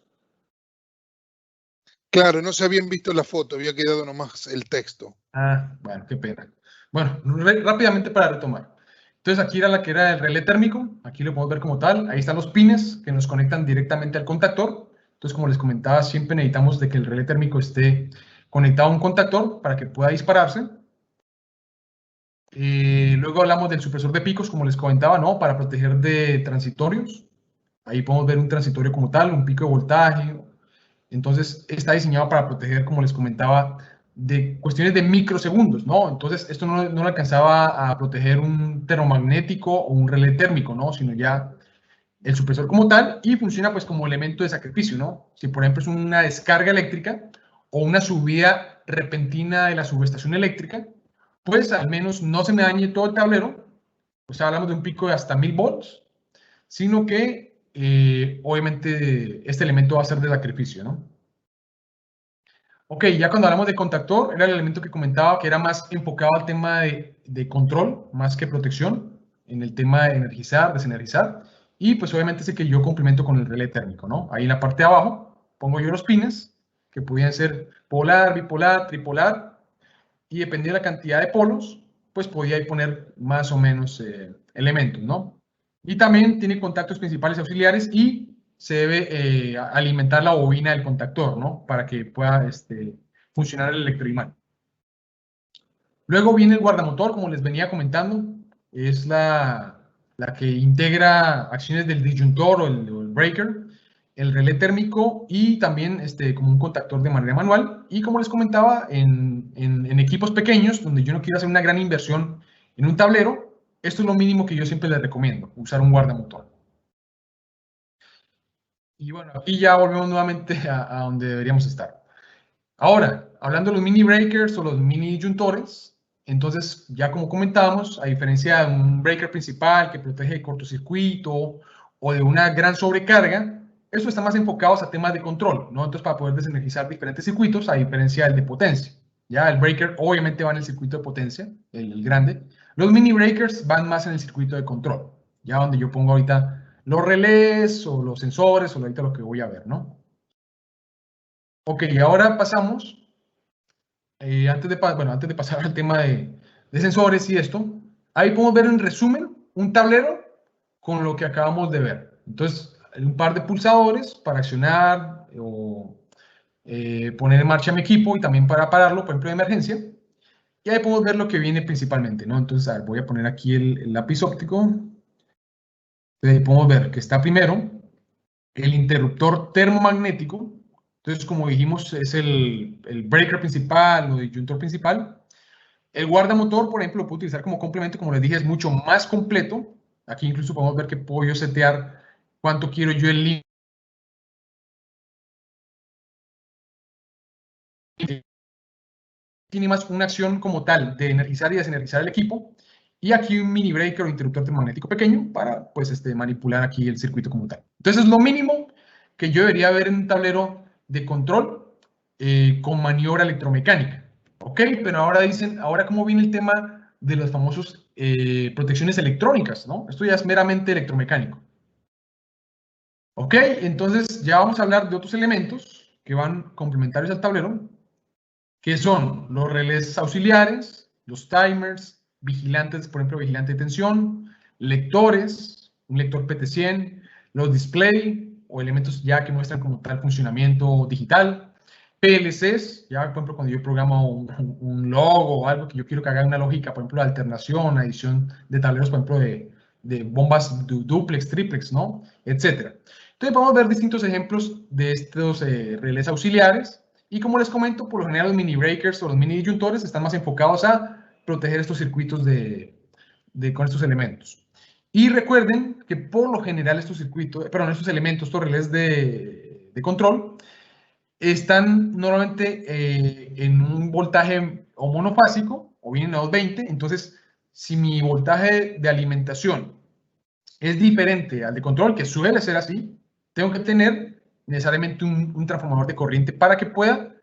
Claro, no se habían visto la foto, había quedado nomás el texto. Ah, bueno, qué pena. Bueno, rápidamente para retomar. Entonces, aquí era la que era el relé térmico, aquí lo podemos ver como tal. Ahí están los pines que nos conectan directamente al contactor. Entonces, como les comentaba, siempre necesitamos de que el relé térmico esté conectado a un contactor para que pueda dispararse. Luego hablamos del supresor de picos, como les comentaba, ¿no? Para proteger de transitorios. Ahí podemos ver un transitorio como tal, un pico de voltaje. Entonces, está diseñado para proteger, como les comentaba, de cuestiones de microsegundos, ¿no? Entonces, esto no le alcanzaba a proteger un termomagnético o un relé térmico, ¿no? Sino ya el supresor como tal y funciona pues como elemento de sacrificio, ¿no? Si por ejemplo es una descarga eléctrica o una subida repentina de la subestación eléctrica, pues al menos no se me dañe todo el tablero, pues hablamos de un pico de hasta 1000 volts, sino que obviamente este elemento va a ser de sacrificio, ¿no? Ok, ya cuando hablamos de contactor, era el elemento que comentaba que era más enfocado al tema de control, más que protección, en el tema de energizar, desenergizar, y pues obviamente ese que yo complemento con el relé térmico, ¿no? Ahí en la parte de abajo pongo yo los pines, que podían ser polar, bipolar, tripolar, y dependiendo de la cantidad de polos, pues podía ahí poner más o menos elementos, ¿no? Y también tiene contactos principales y auxiliares y se debe alimentar la bobina del contactor, ¿no? Para que pueda funcionar el electroimán. Luego viene el guardamotor, como les venía comentando, es la que integra acciones del disyuntor o el breaker, el relé térmico y también como un contactor de manera manual. Y como les comentaba, en equipos pequeños, donde yo no quiero hacer una gran inversión en un tablero, esto es lo mínimo que yo siempre les recomiendo, usar un guardamotor. Y bueno, aquí ya volvemos nuevamente a donde deberíamos estar. Ahora, hablando de los mini breakers o los mini disyuntores, entonces ya como comentábamos, a diferencia de un breaker principal que protege de cortocircuito o de una gran sobrecarga, eso está más enfocado a temas de control, ¿no? Entonces para poder desenergizar diferentes circuitos, a diferencia del de potencia. Ya el breaker obviamente va en el circuito de potencia, el grande. Los mini breakers van más en el circuito de control, ya donde yo pongo ahorita los relés o los sensores o ahorita lo que voy a ver, ¿no? Ok, ahora pasamos, antes de pasar al tema de sensores y esto, ahí podemos ver en resumen un tablero con lo que acabamos de ver. Entonces, hay un par de pulsadores para accionar o poner en marcha mi equipo y también para pararlo, por ejemplo, de emergencia. Y ahí podemos ver lo que viene principalmente, ¿no? Entonces, a ver, voy a poner aquí el lápiz óptico. Ahí podemos ver que está primero el interruptor termomagnético. Entonces, como dijimos, es el breaker principal o disyuntor principal. El guardamotor, por ejemplo, lo puedo utilizar como complemento, como les dije, es mucho más completo. Aquí incluso podemos ver que puedo yo setear cuánto quiero yo el límite. Tiene más una acción como tal de energizar y desenergizar el equipo. Y aquí un mini breaker o interruptor termomagnético pequeño para pues, manipular aquí el circuito como tal. Entonces, es lo mínimo que yo debería ver en un tablero de control con maniobra electromecánica. Ok, pero ahora dicen, ahora cómo viene el tema de los famosos protecciones electrónicas, ¿no? Esto ya es meramente electromecánico. Ok, entonces ya vamos a hablar de otros elementos que van complementarios al tablero, que son los relés auxiliares, los timers, vigilantes, por ejemplo, vigilante de tensión, lectores, un lector PT100, los display o elementos ya que muestran como tal funcionamiento digital, PLCs, ya por ejemplo cuando yo programo un logo o algo que yo quiero que haga una lógica, por ejemplo, de alternación, adición de tableros, por ejemplo, de bombas duplex, triplex, ¿no? Etcétera. Entonces podemos ver distintos ejemplos de estos relés auxiliares y como les comento, por lo general los mini breakers o los mini disyuntores están más enfocados a proteger estos circuitos con estos elementos. Y recuerden que por lo general estos circuitos, perdón, estos elementos, estos relés de control, están normalmente en un voltaje o monofásico o bien en 220. Entonces, si mi voltaje de alimentación es diferente al de control, que suele ser así, tengo que tener necesariamente un transformador de corriente para que pueda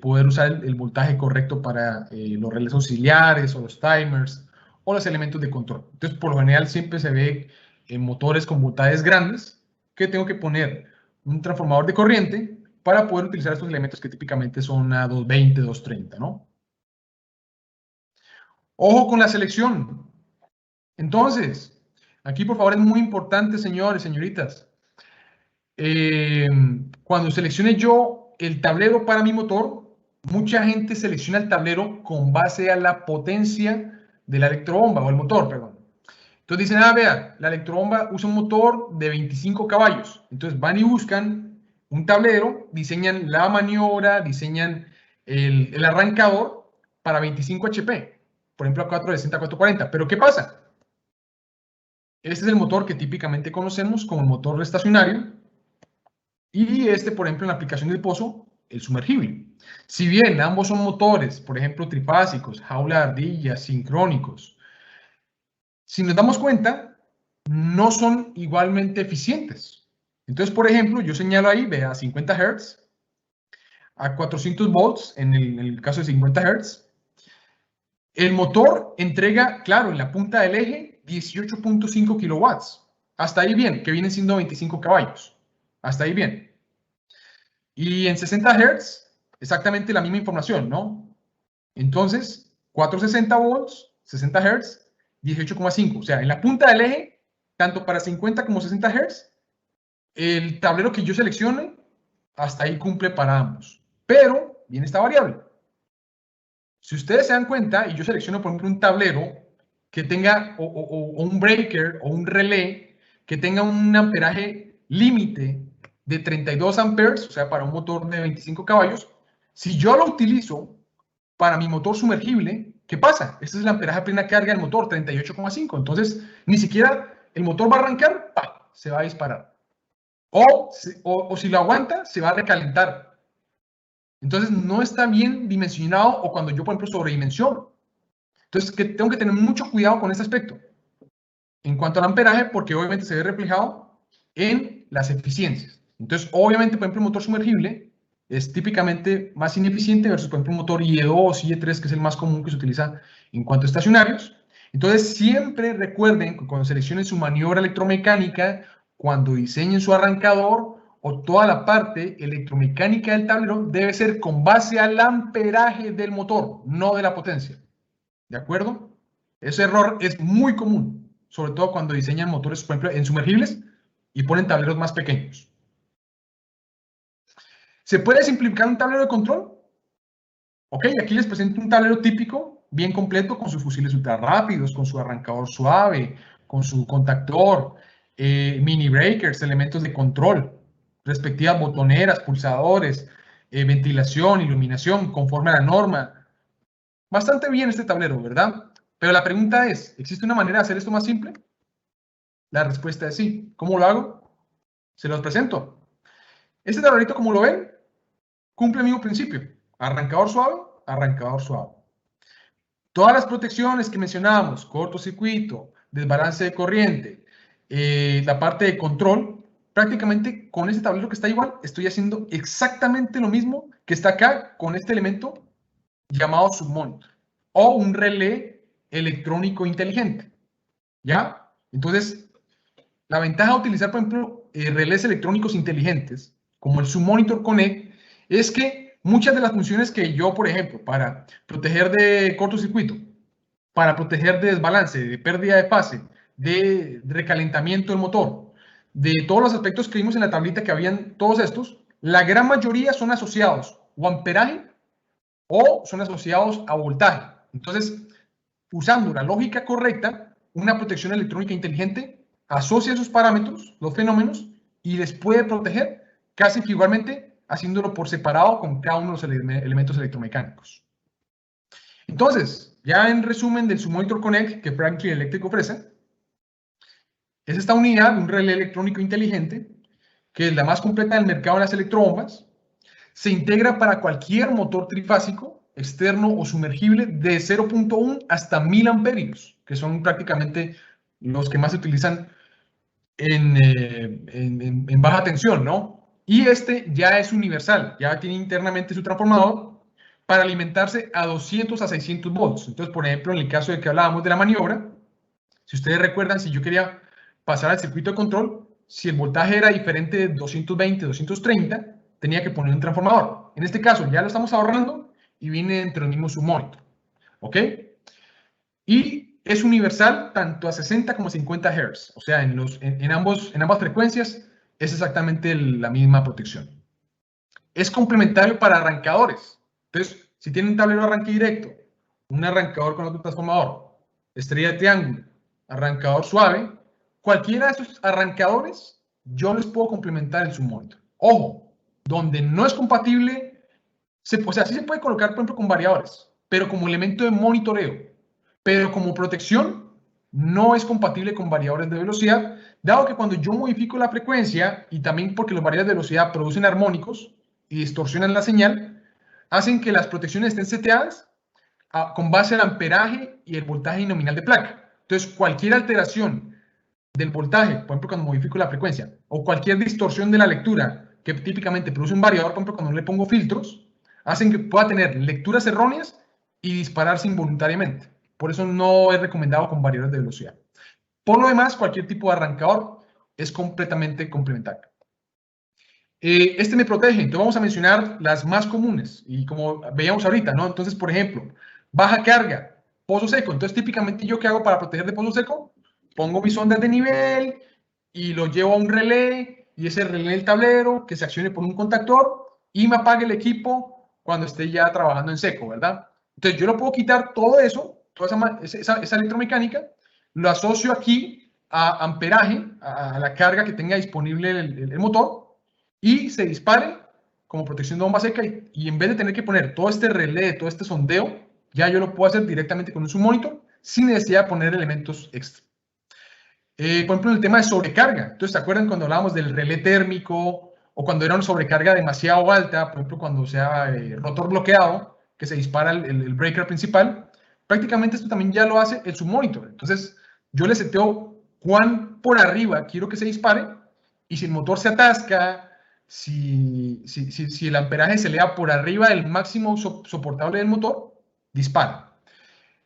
poder usar el voltaje correcto para los relés auxiliares o los timers o los elementos de control. Entonces, por lo general siempre se ve en motores con voltajes grandes que tengo que poner un transformador de corriente para poder utilizar estos elementos que típicamente son a 220, 230, ¿no? Ojo con la selección. Entonces, aquí por favor es muy importante, señores, señoritas. Cuando seleccione yo el tablero para mi motor, mucha gente selecciona el tablero con base a la potencia de la electrobomba o el motor, perdón. Entonces dicen, vea, la electrobomba usa un motor de 25 caballos. Entonces van y buscan un tablero, diseñan la maniobra, diseñan el arrancador para 25 HP. Por ejemplo, a 460, 440. Pero ¿qué pasa? Este es el motor que típicamente conocemos como el motor estacionario. Y este, por ejemplo, en la aplicación del pozo, el sumergible. Si bien ambos son motores, por ejemplo, trifásicos, jaula de ardilla, sincrónicos, si nos damos cuenta, no son igualmente eficientes. Entonces, por ejemplo, yo señalo ahí, vea, 50 Hz, a 400 volts, en el caso de 50 Hz. El motor entrega, claro, en la punta del eje, 18.5 kilowatts. Hasta ahí bien, que vienen siendo 25 caballos. Hasta ahí bien. Y en 60 Hz, exactamente la misma información, ¿no? Entonces, 460 volts, 60 Hz, 18,5. O sea, en la punta del eje, tanto para 50 como 60 Hz, el tablero que yo seleccione, hasta ahí cumple para ambos. Pero viene esta variable. Si ustedes se dan cuenta, y yo selecciono, por ejemplo, un tablero que tenga, o un breaker, o un relé, que tenga un amperaje límite de 32 amperes, o sea, para un motor de 25 caballos, si yo lo utilizo para mi motor sumergible, ¿qué pasa? Este es el amperaje a plena carga del motor, 38,5. Entonces, ni siquiera el motor va a arrancar, ¡pah!, se va a disparar. O si lo aguanta, se va a recalentar. Entonces, no está bien dimensionado, o cuando yo, por ejemplo, sobredimensiono. Entonces, tengo que tener mucho cuidado con este aspecto. En cuanto al amperaje, porque obviamente se ve reflejado en las eficiencias. Entonces, obviamente, por ejemplo, el motor sumergible es típicamente más ineficiente versus, por ejemplo, un motor IE2 o IE3, que es el más común que se utiliza en cuanto a estacionarios. Entonces, siempre recuerden que cuando seleccionen su maniobra electromecánica, cuando diseñen su arrancador o toda la parte electromecánica del tablero, debe ser con base al amperaje del motor, no de la potencia. ¿De acuerdo? Ese error es muy común, sobre todo cuando diseñan motores, por ejemplo, en sumergibles y ponen tableros más pequeños. ¿Se puede simplificar un tablero de control? Ok, aquí les presento un tablero típico, bien completo, con sus fusiles ultra rápidos, con su arrancador suave, con su contactor, mini breakers, elementos de control, respectivas botoneras, pulsadores, ventilación, iluminación, conforme a la norma. Bastante bien este tablero, ¿verdad? Pero la pregunta es, ¿existe una manera de hacer esto más simple? La respuesta es sí. ¿Cómo lo hago? Se los presento. Este tablerito, como lo ven, cumple el mismo principio. Arrancador suave, arrancador suave. Todas las protecciones que mencionábamos, cortocircuito, desbalance de corriente, la parte de control, prácticamente con este tablero que está igual, estoy haciendo exactamente lo mismo que está acá con este elemento llamado submonitor o un relé electrónico inteligente. ¿Ya? Entonces, la ventaja de utilizar, por ejemplo, relés electrónicos inteligentes, como el Submonitor Connect, es que muchas de las funciones que yo, por ejemplo, para proteger de cortocircuito, para proteger de desbalance, de pérdida de fase, de recalentamiento del motor, de todos los aspectos que vimos en la tablita que habían todos estos, la gran mayoría son asociados o a amperaje o son asociados a voltaje. Entonces, usando la lógica correcta, una protección electrónica inteligente asocia esos parámetros, los fenómenos, y les puede proteger casi que igualmente haciéndolo por separado con cada uno de los elementos electromecánicos. Entonces, ya en resumen del Submonitor Connect que Franklin Electric ofrece, es esta unidad, un relé electrónico inteligente, que es la más completa del mercado de las electrobombas. Se integra para cualquier motor trifásico, externo o sumergible, de 0.1 hasta 1000 amperios, que son prácticamente los que más se utilizan en baja tensión, ¿no? Y este ya es universal, ya tiene internamente su transformador para alimentarse a 200 a 600 volts. Entonces, por ejemplo, en el caso de que hablábamos de la maniobra, si ustedes recuerdan, si yo quería pasar al circuito de control, si el voltaje era diferente de 220, 230, tenía que poner un transformador. En este caso, ya lo estamos ahorrando y viene entre el mismo submonitor. ¿Ok? Y es universal tanto a 60 como a 50 Hz. O sea, en ambas frecuencias es exactamente la misma protección. Es complementario para arrancadores. Entonces, si tienen un tablero de arranque directo, un arrancador con otro transformador, estrella de triángulo, arrancador suave, cualquiera de estos arrancadores, yo les puedo complementar el submonitor. Ojo, donde no es compatible, o sea, sí se puede colocar, por ejemplo, con variadores, pero como elemento de monitoreo. Pero como protección, no es compatible con variadores de velocidad, dado que cuando yo modifico la frecuencia, y también porque los variadores de velocidad producen armónicos y distorsionan la señal, hacen que las protecciones estén seteadas con base al amperaje y el voltaje nominal de placa. Entonces, cualquier alteración del voltaje, por ejemplo, cuando modifico la frecuencia, o cualquier distorsión de la lectura que típicamente produce un variador, por ejemplo, cuando le pongo filtros, hacen que pueda tener lecturas erróneas y dispararse involuntariamente. Por eso no es recomendado con variadores de velocidad. Por lo demás, cualquier tipo de arrancador es completamente complementario. Este me protege, entonces vamos a mencionar las más comunes y como veíamos ahorita, ¿no? Entonces, por ejemplo, baja carga, pozo seco. Entonces, típicamente, ¿yo qué hago para proteger de pozo seco? Pongo mis ondas de nivel y lo llevo a un relé y ese relé del tablero que se accione por un contactor y me apague el equipo cuando esté ya trabajando en seco, ¿verdad? Entonces, yo lo puedo quitar todo eso, toda esa electromecánica, lo asocio aquí a amperaje, a la carga que tenga disponible el motor, y se dispare como protección de bomba seca y en vez de tener que poner todo este relé, todo este sondeo, ya yo lo puedo hacer directamente con un submonitor sin necesidad de poner elementos extra. Por ejemplo, en el tema de sobrecarga. Entonces, ¿se acuerdan cuando hablábamos del relé térmico o cuando era una sobrecarga demasiado alta? Por ejemplo, cuando sea rotor bloqueado, que se dispara el breaker principal. Prácticamente esto también ya lo hace el submonitor. Entonces, yo le seteo cuán por arriba quiero que se dispare y si el motor se atasca, si el amperaje se eleva por arriba del máximo soportable del motor, dispara.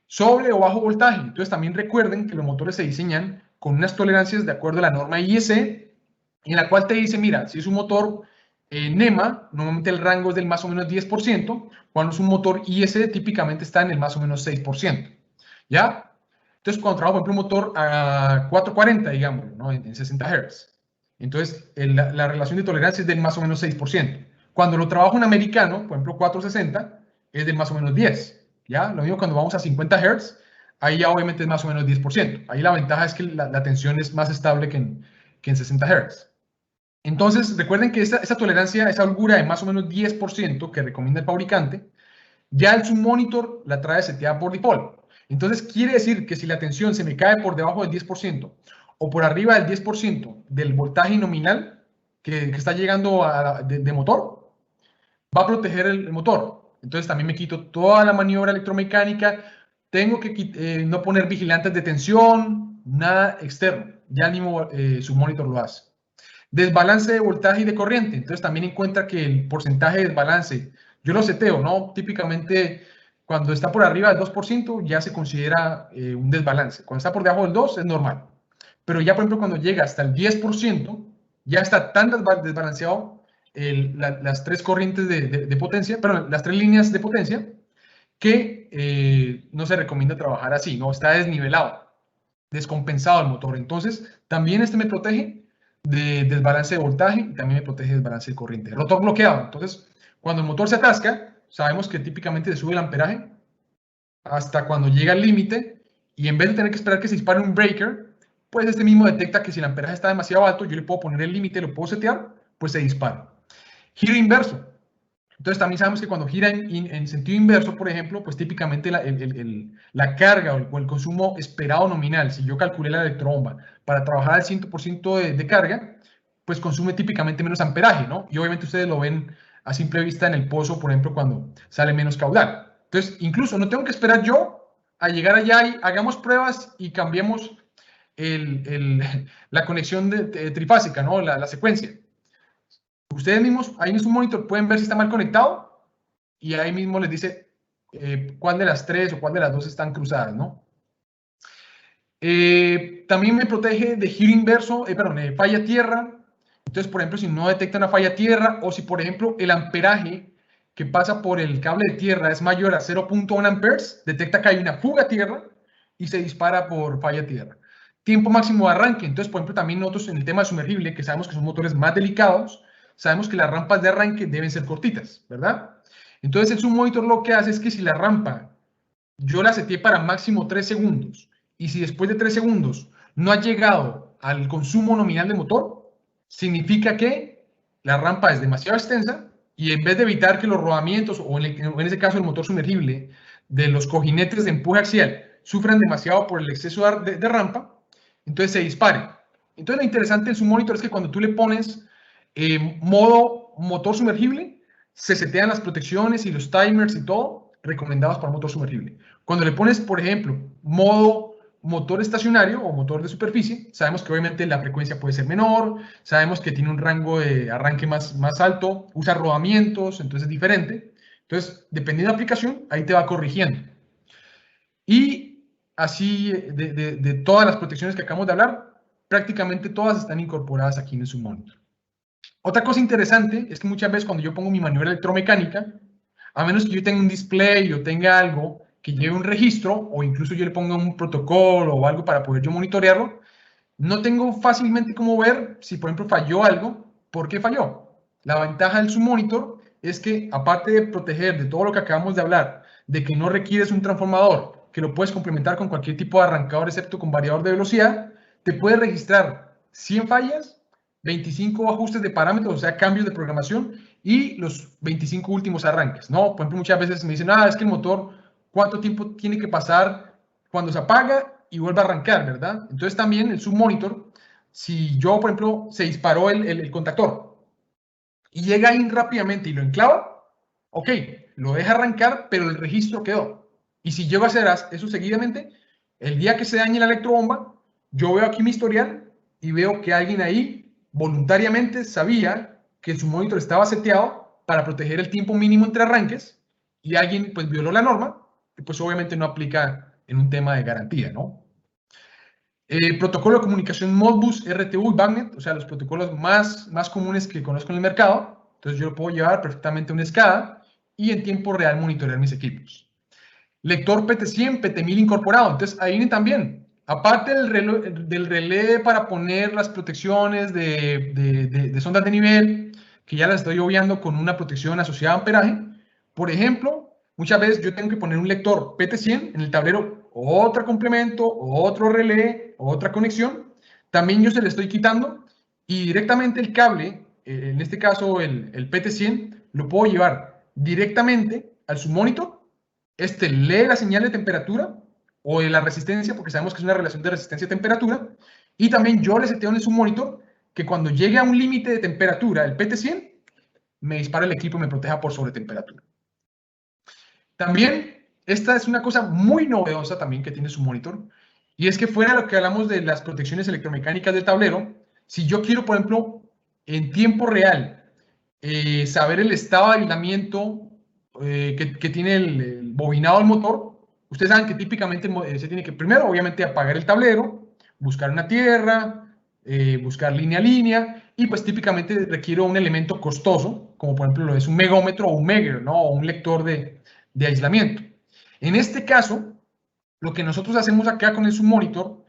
Sobre o bajo voltaje. Entonces también recuerden que los motores se diseñan con unas tolerancias de acuerdo a la norma IEC, en la cual te dice, mira, si es un motor NEMA, normalmente el rango es del más o menos 10%, cuando es un motor IEC típicamente está en el más o menos 6%. ¿Ya? Entonces cuando trabajo, por ejemplo, un motor a 440, digamos, ¿no? en 60 Hz. Entonces, la relación de tolerancia es del más o menos 6%. Cuando lo trabajo en americano, por ejemplo, 460, es del más o menos 10%. ¿Ya? Lo mismo cuando vamos a 50 Hz, ahí ya obviamente es más o menos 10%. Ahí la ventaja es que la tensión es más estable que en 60 Hz. Entonces, recuerden que esa tolerancia, esa holgura de más o menos 10% que recomienda el fabricante, ya el submonitor la trae seteada por default. Entonces, quiere decir que si la tensión se me cae por debajo del 10% o por arriba del 10% del voltaje nominal que está llegando de motor, va a proteger el motor. Entonces, también me quito toda la maniobra electromecánica. Tengo que no poner vigilantes de tensión, nada externo. Ya el mismo submonitor lo hace. Desbalance de voltaje y de corriente. Entonces, también encuentra que el porcentaje de desbalance, yo lo seteo, ¿no? Típicamente, Cuando está por arriba del 2% ya se considera un desbalance. Cuando está por debajo del 2% es normal. Pero ya, por ejemplo, cuando llega hasta el 10%, ya está tan desbalanceado las tres corrientes de potencia, perdón, las tres líneas de potencia, que no se recomienda trabajar así, ¿no? Está desnivelado, descompensado el motor. Entonces, también este me protege de desbalance de voltaje y también me protege de desbalance de corriente. Rotor bloqueado. Entonces, cuando el motor se atasca, sabemos que típicamente se sube el amperaje hasta cuando llega al límite y en vez de tener que esperar que se dispare un breaker, pues este mismo detecta que si el amperaje está demasiado alto, yo le puedo poner el límite, lo puedo setear, pues se dispara. Giro inverso. Entonces también sabemos que cuando gira en sentido inverso, por ejemplo, pues típicamente la carga o el consumo esperado nominal, si yo calculé la electrobomba para trabajar al 100% de carga, pues consume típicamente menos amperaje, ¿no? Y obviamente ustedes lo ven a simple vista en el pozo, por ejemplo, cuando sale menos caudal. Entonces, incluso no tengo que esperar yo a llegar allá y hagamos pruebas y cambiemos la conexión trifásica, ¿no? La secuencia. Ustedes mismos ahí en su monitor pueden ver si está mal conectado y ahí mismo les dice cuál de las tres o cuál de las dos están cruzadas, ¿no? También me protege de giro inverso, de falla tierra. Entonces, por ejemplo, si no detecta una falla tierra o si, por ejemplo, el amperaje que pasa por el cable de tierra es mayor a 0.1 amperes, detecta que hay una fuga a tierra y se dispara por falla tierra. Tiempo máximo de arranque. Entonces, por ejemplo, también nosotros en el tema de sumergible, que sabemos que son motores más delicados, sabemos que las rampas de arranque deben ser cortitas, ¿verdad? Entonces, el submonitor lo que hace es que si la rampa yo la seteé para máximo 3 segundos y si después de 3 segundos no ha llegado al consumo nominal del motor, significa que la rampa es demasiado extensa y en vez de evitar que los rodamientos, o en ese caso el motor sumergible, de los cojinetes de empuje axial sufran demasiado por el exceso de rampa, entonces se dispare. Entonces lo interesante en su monitor es que cuando tú le pones modo motor sumergible, se setean las protecciones y los timers y todo recomendados para motor sumergible. Cuando le pones, por ejemplo, modo motor estacionario o motor de superficie, sabemos que obviamente la frecuencia puede ser menor, sabemos que tiene un rango de arranque más alto, usa rodamientos, entonces es diferente. Entonces, dependiendo de la aplicación, ahí te va corrigiendo. Y así, de todas las protecciones que acabamos de hablar, prácticamente todas están incorporadas aquí en su monitor. Otra cosa interesante es que muchas veces cuando yo pongo mi maniobra electromecánica, a menos que yo tenga un display o tenga algo que lleve un registro, o incluso yo le ponga un protocolo o algo para poder yo monitorearlo, no tengo fácilmente cómo ver si, por ejemplo, falló algo. ¿Por qué falló? La ventaja del submonitor es que, aparte de proteger de todo lo que acabamos de hablar, de que no requieres un transformador, que lo puedes complementar con cualquier tipo de arrancador excepto con variador de velocidad, te puede registrar 100 fallas, 25 ajustes de parámetros, o sea, cambios de programación, y los 25 últimos arranques, ¿no? Por ejemplo, muchas veces me dicen, es que el motor, ¿cuánto tiempo tiene que pasar cuando se apaga y vuelve a arrancar, verdad? Entonces también el submonitor, si yo, por ejemplo, se disparó el contactor y llega ahí rápidamente y lo enclava, ok, lo deja arrancar, pero el registro quedó. Y si llego a hacer eso seguidamente, el día que se dañe la electrobomba, yo veo aquí mi historial y veo que alguien ahí voluntariamente sabía que su monitor estaba seteado para proteger el tiempo mínimo entre arranques y alguien pues violó la norma, que pues obviamente no aplica en un tema de garantía, ¿no? Protocolo de comunicación Modbus, RTU y BACnet, o sea, los protocolos más comunes que conozco en el mercado. Entonces yo lo puedo llevar perfectamente a una SCADA y en tiempo real monitorear mis equipos. Lector PT100, PT1000 incorporado. Entonces ahí viene también, aparte del relé para poner las protecciones de sondas de nivel, que ya las estoy obviando con una protección asociada a amperaje. Por ejemplo, muchas veces yo tengo que poner un lector PT100 en el tablero, otro complemento, otro relé, otra conexión. También yo se le estoy quitando y directamente el cable, en este caso el PT100, lo puedo llevar directamente al submonitor. Lee la señal de temperatura o de la resistencia, porque sabemos que es una relación de resistencia-temperatura, y también yo le seteo en el submonitor que cuando llegue a un límite de temperatura, el PT100, me dispara el equipo y me proteja por sobretemperatura. También, esta es una cosa muy novedosa también que tiene su monitor, y es que fuera de lo que hablamos de las protecciones electromecánicas del tablero, si yo quiero, por ejemplo, en tiempo real, saber el estado de aislamiento que tiene el bobinado del motor, ustedes saben que típicamente se tiene que primero, obviamente, apagar el tablero, buscar una tierra, buscar línea a línea, y pues típicamente requiere un elemento costoso, como por ejemplo lo es un megómetro o un Megger, ¿no? O un lector de aislamiento. En este caso, lo que nosotros hacemos acá con el submonitor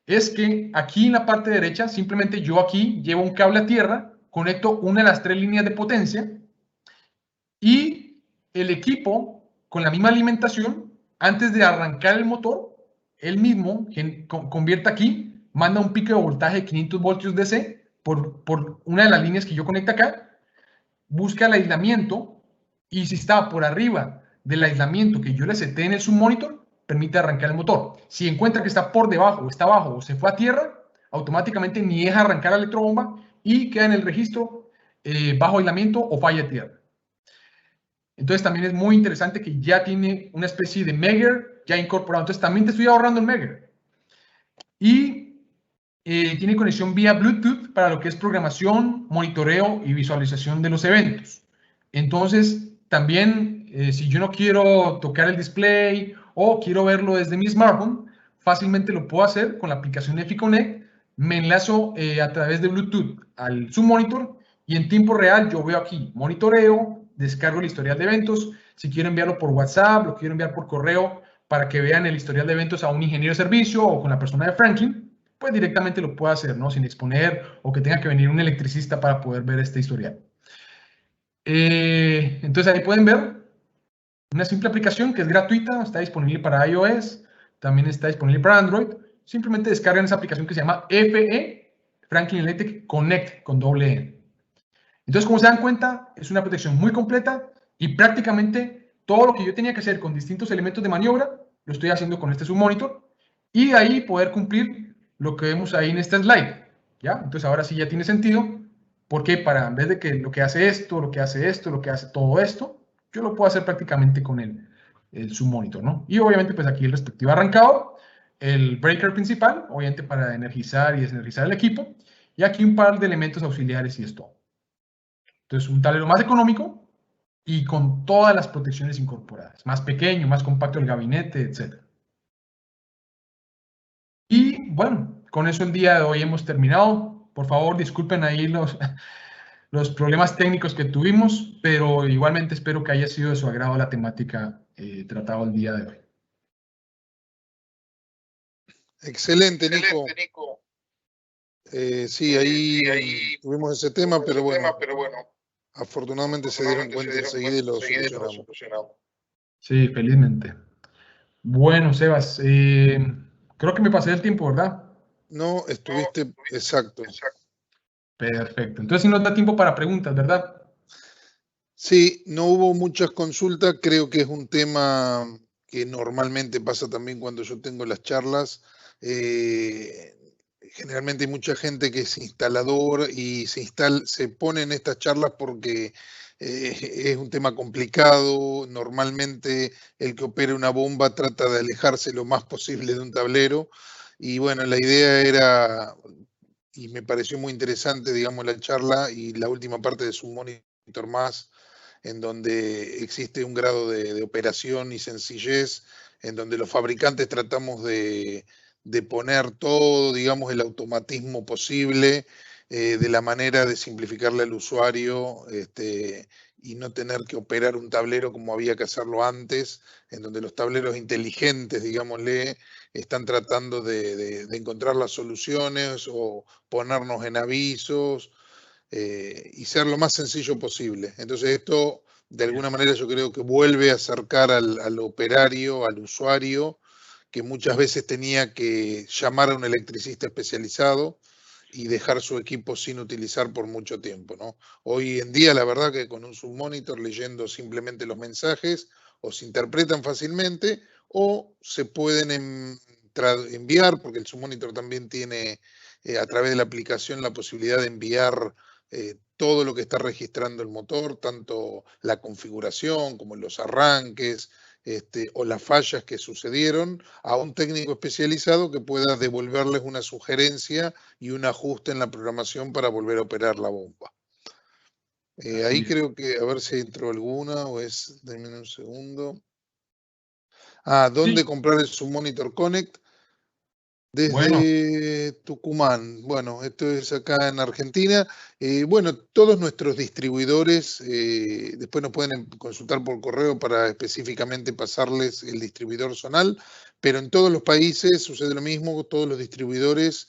es que aquí en la parte derecha, simplemente yo aquí llevo un cable a tierra, conecto una de las 3 líneas de potencia y el equipo, con la misma alimentación, antes de arrancar el motor, él mismo convierte aquí, manda un pico de voltaje de 500 voltios DC por una de las líneas que yo conecto acá, busca el aislamiento y si está por arriba del aislamiento que yo le seté en el submonitor, permite arrancar el motor. Si encuentra que está por debajo, o está abajo o se fue a tierra, automáticamente ni deja arrancar la electrobomba y queda en el registro bajo aislamiento o falla de tierra. Entonces también es muy interesante que ya tiene una especie de Megger ya incorporado. Entonces también te estoy ahorrando el Megger. Y tiene conexión vía Bluetooth para lo que es programación, monitoreo y visualización de los eventos. Entonces también si yo no quiero tocar el display o quiero verlo desde mi smartphone, fácilmente lo puedo hacer con la aplicación EFI Connect. Me enlazo a través de Bluetooth al submonitor y en tiempo real yo veo aquí monitoreo, descargo el historial de eventos. Si quiero enviarlo por WhatsApp, lo quiero enviar por correo para que vean el historial de eventos a un ingeniero de servicio o con la persona de Franklin, pues directamente lo puedo hacer, ¿no? Sin exponer o que tenga que venir un electricista para poder ver este historial. Entonces ahí pueden ver una simple aplicación que es gratuita, está disponible para iOS, también está disponible para Android. Simplemente descargan esa aplicación que se llama FE, Franklin Electric Connect con doble E. Entonces, como se dan cuenta, es una protección muy completa y prácticamente todo lo que yo tenía que hacer con distintos elementos de maniobra, lo estoy haciendo con este submonitor y de ahí poder cumplir lo que vemos ahí en este slide, ¿ya? Entonces, ahora sí ya tiene sentido, porque para, en vez de que lo que hace esto, lo que hace esto, lo que hace todo esto, yo lo puedo hacer prácticamente con el submonitor, ¿no? Y obviamente, pues aquí el respectivo arrancador, el breaker principal, obviamente para energizar y desenergizar el equipo, y aquí un par de elementos auxiliares y es todo. Entonces, un tablero más económico y con todas las protecciones incorporadas. Más pequeño, más compacto el gabinete, etc. Y bueno, con eso el día de hoy hemos terminado. Por favor, disculpen ahí los problemas técnicos que tuvimos, pero igualmente espero que haya sido de su agrado la temática tratada el día de hoy. Excelente, Nico. Sí, ahí tuvimos ese tema, pero bueno, afortunadamente se dieron cuenta enseguida y lo solucionamos. Sí, felizmente. Bueno, Sebas, creo que me pasé el tiempo, ¿verdad? No, estuviste exacto. Perfecto. Entonces, si nos da tiempo para preguntas, ¿verdad? Sí, no hubo muchas consultas. Creo que es un tema que normalmente pasa también cuando yo tengo las charlas. Generalmente hay mucha gente que es instalador y se pone en estas charlas porque es un tema complicado. Normalmente el que opera una bomba trata de alejarse lo más posible de un tablero. Y bueno, la idea era, y me pareció muy interesante, digamos, la charla y la última parte de su monitor más, en donde existe un grado de operación y sencillez, en donde los fabricantes tratamos de poner todo, digamos, el automatismo posible, de la manera de simplificarle al usuario y no tener que operar un tablero como había que hacerlo antes, en donde los tableros inteligentes, digámosle, están tratando de encontrar las soluciones o ponernos en avisos, y ser lo más sencillo posible. Entonces esto, de alguna manera, yo creo que vuelve a acercar al operario, al usuario, que muchas veces tenía que llamar a un electricista especializado y dejar su equipo sin utilizar por mucho tiempo, ¿no? Hoy en día, la verdad que con un submonitor leyendo simplemente los mensajes, o se interpretan fácilmente o se pueden enviar, porque el submonitor también tiene a través de la aplicación la posibilidad de enviar todo lo que está registrando el motor, tanto la configuración como los arranques o las fallas que sucedieron, a un técnico especializado que pueda devolverles una sugerencia y un ajuste en la programación para volver a operar la bomba. Ahí es. creo que, a ver si entró alguna o es, denme un segundo. ¿Dónde Sí, comprar el Submonitor Connect? bueno, Desde Tucumán. Bueno, esto es acá en Argentina. Bueno, todos nuestros distribuidores, después nos pueden consultar por correo para específicamente pasarles el distribuidor zonal, pero en todos los países sucede lo mismo, todos los distribuidores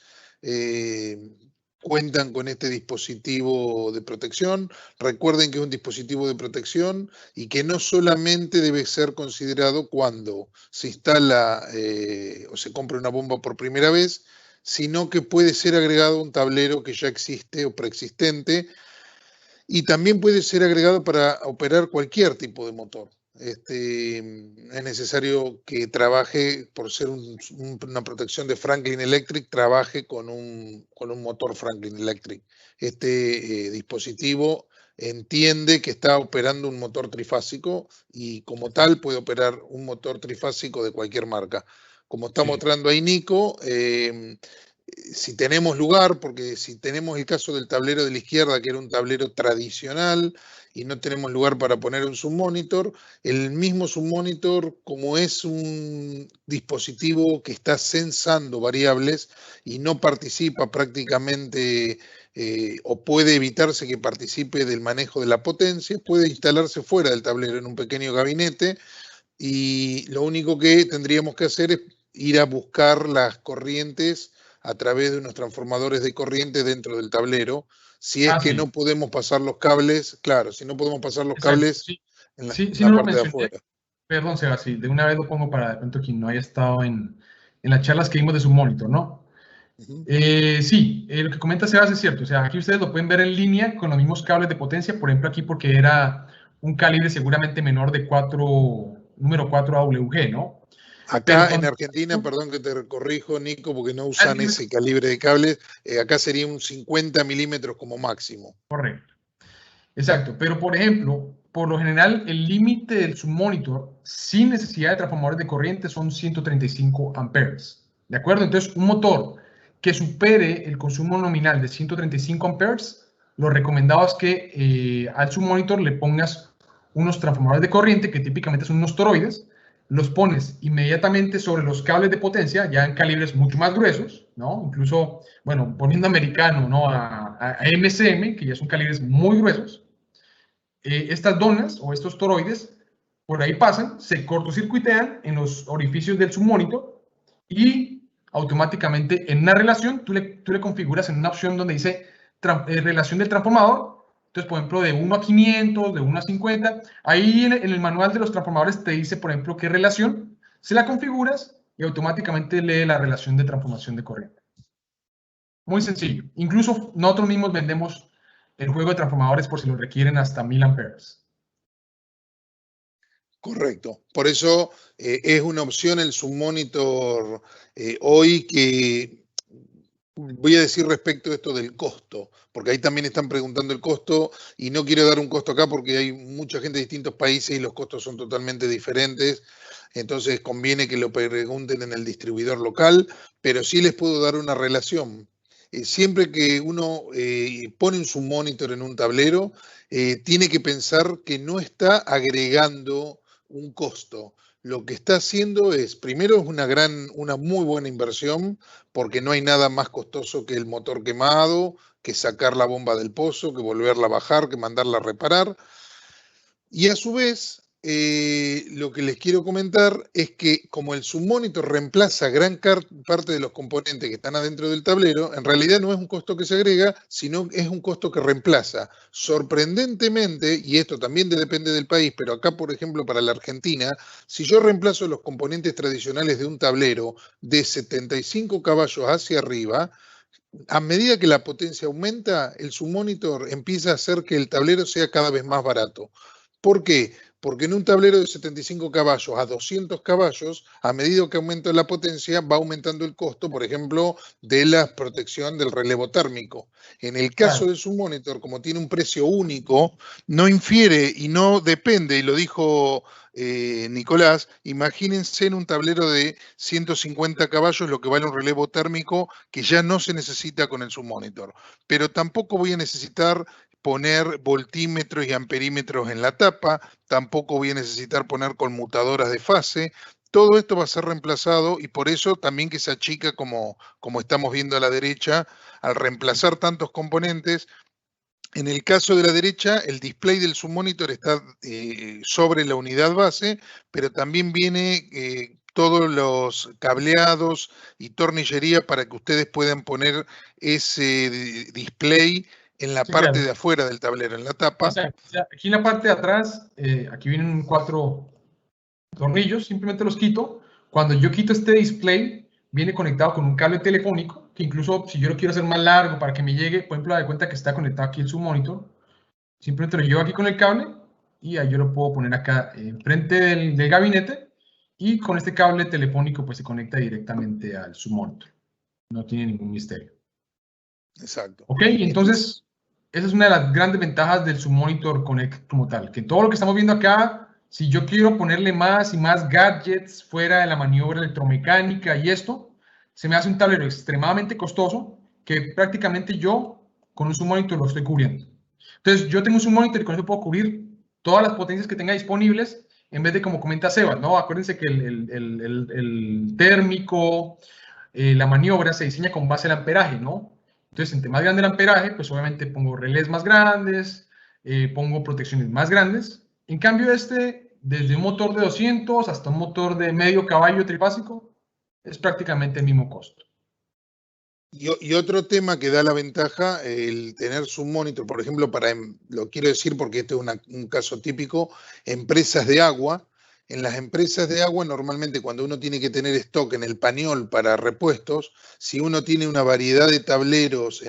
cuentan con este dispositivo de protección. Recuerden que es un dispositivo de protección y que no solamente debe ser considerado cuando se instala o se compra una bomba por primera vez, sino que puede ser agregado a un tablero que ya existe o preexistente, y también puede ser agregado para operar cualquier tipo de motor. Es necesario que trabaje, por ser una protección de Franklin Electric, trabaje con un motor Franklin Electric. Este dispositivo entiende que está operando un motor trifásico y como tal puede operar un motor trifásico de cualquier marca. Como está sí, mostrando ahí Nico, si tenemos lugar, porque si tenemos el caso del tablero de la izquierda, que era un tablero tradicional, y no tenemos lugar para poner un submonitor, el mismo submonitor, como es un dispositivo que está censando variables y no participa prácticamente o puede evitarse que participe del manejo de la potencia, puede instalarse fuera del tablero en un pequeño gabinete, y lo único que tendríamos que hacer es ir a buscar las corrientes a través de unos transformadores de corriente dentro del tablero. Si es que sí, no podemos pasar los cables, claro, si no podemos pasar los exacto, cables sí, en sí, en sí, la no lo parte de mencioné, afuera. perdón, Seba, sí, de una vez lo pongo para de pronto quien no haya estado en las charlas que vimos de su monitor, ¿no? Ujú. Sí, lo que comenta Sebas es cierto, o sea, aquí ustedes lo pueden ver en línea con los mismos cables de potencia, por ejemplo aquí porque era un calibre seguramente menor de número 4 AWG, ¿no? Pero Acá en cuando... Argentina, perdón que te corrijo, Nico, porque no Ah, usan ese calibre de cables, acá sería un 50 milímetros como máximo. correcto, exacto, pero por ejemplo, por lo general el límite del submonitor sin necesidad de transformadores de corriente son 135 amperes, ¿de acuerdo? Entonces un motor que supere el consumo nominal de 135 amperes, lo recomendado es que al submonitor le pongas unos transformadores de corriente que típicamente son unos toroides, los pones inmediatamente sobre los cables de potencia, ya en calibres mucho más gruesos, ¿no? Incluso, bueno, poniendo americano, ¿no? A MCM, que ya son calibres muy gruesos. Estas donas o estos toroides por ahí pasan, se cortocircuitean en los orificios del submonitor y automáticamente en una relación tú le configuras en una opción donde dice relación del transformador. Entonces, por ejemplo, de 1 a 500, de 1 a 50. Ahí en el manual de los transformadores te dice, por ejemplo, qué relación. Se la configuras y automáticamente lee la relación de transformación de corriente. Muy sencillo. Incluso nosotros mismos vendemos el juego de transformadores por si lo requieren hasta 1000 amperes. Correcto. Por eso es una opción el submonitor hoy, que voy a decir respecto a esto del costo, porque ahí también están preguntando el costo y no quiero dar un costo acá porque hay mucha gente de distintos países y los costos son totalmente diferentes. Entonces conviene que lo pregunten en el distribuidor local, pero sí les puedo dar una relación. Siempre que uno pone un submonitor en un tablero, tiene que pensar que no está agregando un costo. Lo que está haciendo es, primero, es una muy buena inversión, porque no hay nada más costoso que el motor quemado, que sacar la bomba del pozo, que volverla a bajar, que mandarla a reparar. Y a su vez, lo que les quiero comentar es que como el submonitor reemplaza gran parte de los componentes que están adentro del tablero, en realidad no es un costo que se agrega, sino es un costo que reemplaza. Sorprendentemente, y esto también depende del país, pero acá, por ejemplo, para la Argentina, si yo reemplazo los componentes tradicionales de un tablero de 75 caballos hacia arriba, a medida que la potencia aumenta, el submonitor empieza a hacer que el tablero sea cada vez más barato. ¿Por qué? Porque en un tablero de 75 caballos a 200 caballos, a medida que aumenta la potencia, va aumentando el costo, por ejemplo, de la protección del relevo térmico. En el caso Claro. del submonitor, como tiene un precio único, no infiere y no depende, y lo dijo Nicolás, imagínense en un tablero de 150 caballos lo que vale un relevo térmico que ya no se necesita con el submonitor. Pero tampoco voy a necesitar poner voltímetros y amperímetros en la tapa, tampoco voy a necesitar poner conmutadoras de fase. Todo esto va a ser reemplazado y por eso también que se achica como estamos viendo a la derecha, al reemplazar tantos componentes. En el caso de la derecha, el display del submonitor está sobre la unidad base, pero también viene todos los cableados y tornillería para que ustedes puedan poner ese display en la parte de afuera del tablero, en la tapa. O sea, aquí en la parte de atrás, aquí vienen 4 tornillos, simplemente los quito. Cuando yo quito este display, viene conectado con un cable telefónico, que incluso si yo lo quiero hacer más largo para que me llegue, por ejemplo, de cuenta que está conectado aquí el submonitor, simplemente lo llevo aquí con el cable y ahí yo lo puedo poner acá enfrente del gabinete y con este cable telefónico pues se conecta directamente al submonitor. No tiene ningún misterio. Exacto. Ok, entonces esa es una de las grandes ventajas del submonitor Connect como tal, que todo lo que estamos viendo acá, si yo quiero ponerle más y más gadgets fuera de la maniobra electromecánica y esto, se me hace un tablero extremadamente costoso que prácticamente yo con un submonitor lo estoy cubriendo. Entonces yo tengo un submonitor y con eso puedo cubrir todas las potencias que tenga disponibles en vez de como comenta Sebas, ¿no? Acuérdense que el térmico, la maniobra se diseña con base al amperaje, ¿no? Entonces, entre más grande el amperaje, pues obviamente pongo relés más grandes, pongo protecciones más grandes. En cambio, desde un motor de 200 hasta un motor de medio caballo trifásico, es prácticamente el mismo costo. Y otro tema que da la ventaja, el tener submonitor, por ejemplo, lo quiero decir porque este es un caso típico, empresas de agua. En las empresas de agua, normalmente cuando uno tiene que tener stock en el pañol para repuestos, si uno tiene una variedad de tableros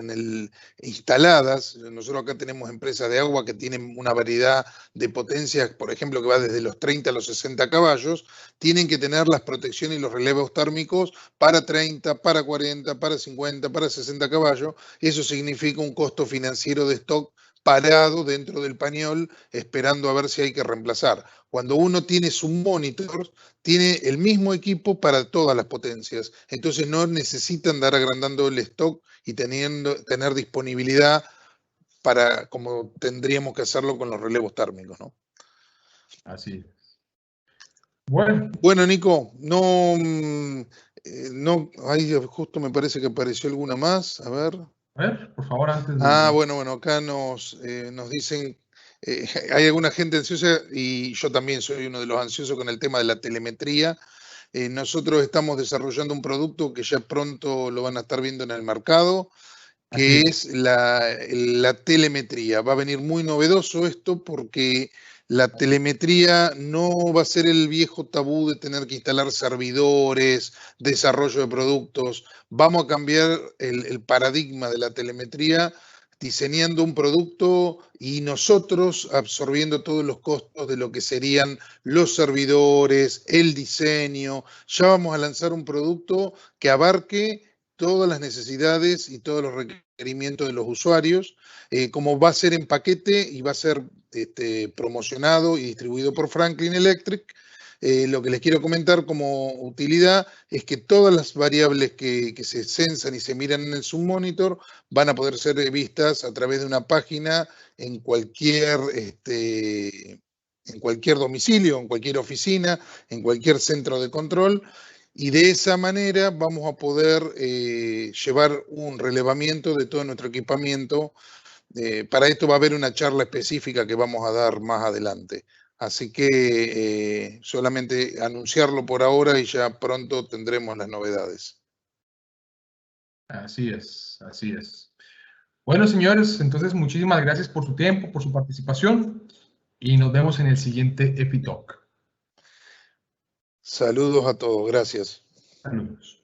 instaladas, nosotros acá tenemos empresas de agua que tienen una variedad de potencias, por ejemplo, que va desde los 30 a los 60 caballos, tienen que tener las protecciones y los relevos térmicos para 30, para 40, para 50, para 60 caballos. Eso significa un costo financiero de stock parado dentro del pañol esperando a ver si hay que reemplazar. Cuando uno tiene submonitor, tiene el mismo equipo para todas las potencias. Entonces no necesita andar agrandando el stock y tener disponibilidad para como tendríamos que hacerlo con los relevos térmicos, ¿no? Así es. Bueno, Nico, ahí justo me parece que apareció alguna más. A ver, por favor, antes de... bueno, acá nos dicen, hay alguna gente ansiosa y yo también soy uno de los ansiosos con el tema de la telemetría. Nosotros estamos desarrollando un producto que ya pronto lo van a estar viendo en el mercado, que es la telemetría. Va a venir muy novedoso esto porque la telemetría no va a ser el viejo tabú de tener que instalar servidores, desarrollo de productos. Vamos a cambiar el paradigma de la telemetría diseñando un producto y nosotros absorbiendo todos los costos de lo que serían los servidores, el diseño. Ya vamos a lanzar un producto que abarque todas las necesidades y todos los requerimientos de los usuarios, como va a ser en paquete y va a ser promocionado y distribuido por Franklin Electric. Lo que les quiero comentar como utilidad es que todas las variables que se censan y se miran en el submonitor van a poder ser vistas a través de una página en cualquier domicilio, en cualquier oficina, en cualquier centro de control. Y de esa manera vamos a poder llevar un relevamiento de todo nuestro equipamiento. Para esto va a haber una charla específica que vamos a dar más adelante. Así que solamente anunciarlo por ahora y ya pronto tendremos las novedades. Así es, así es. Bueno, señores, entonces muchísimas gracias por su tiempo, por su participación y nos vemos en el siguiente EpiTalk. Saludos a todos, gracias. Saludos.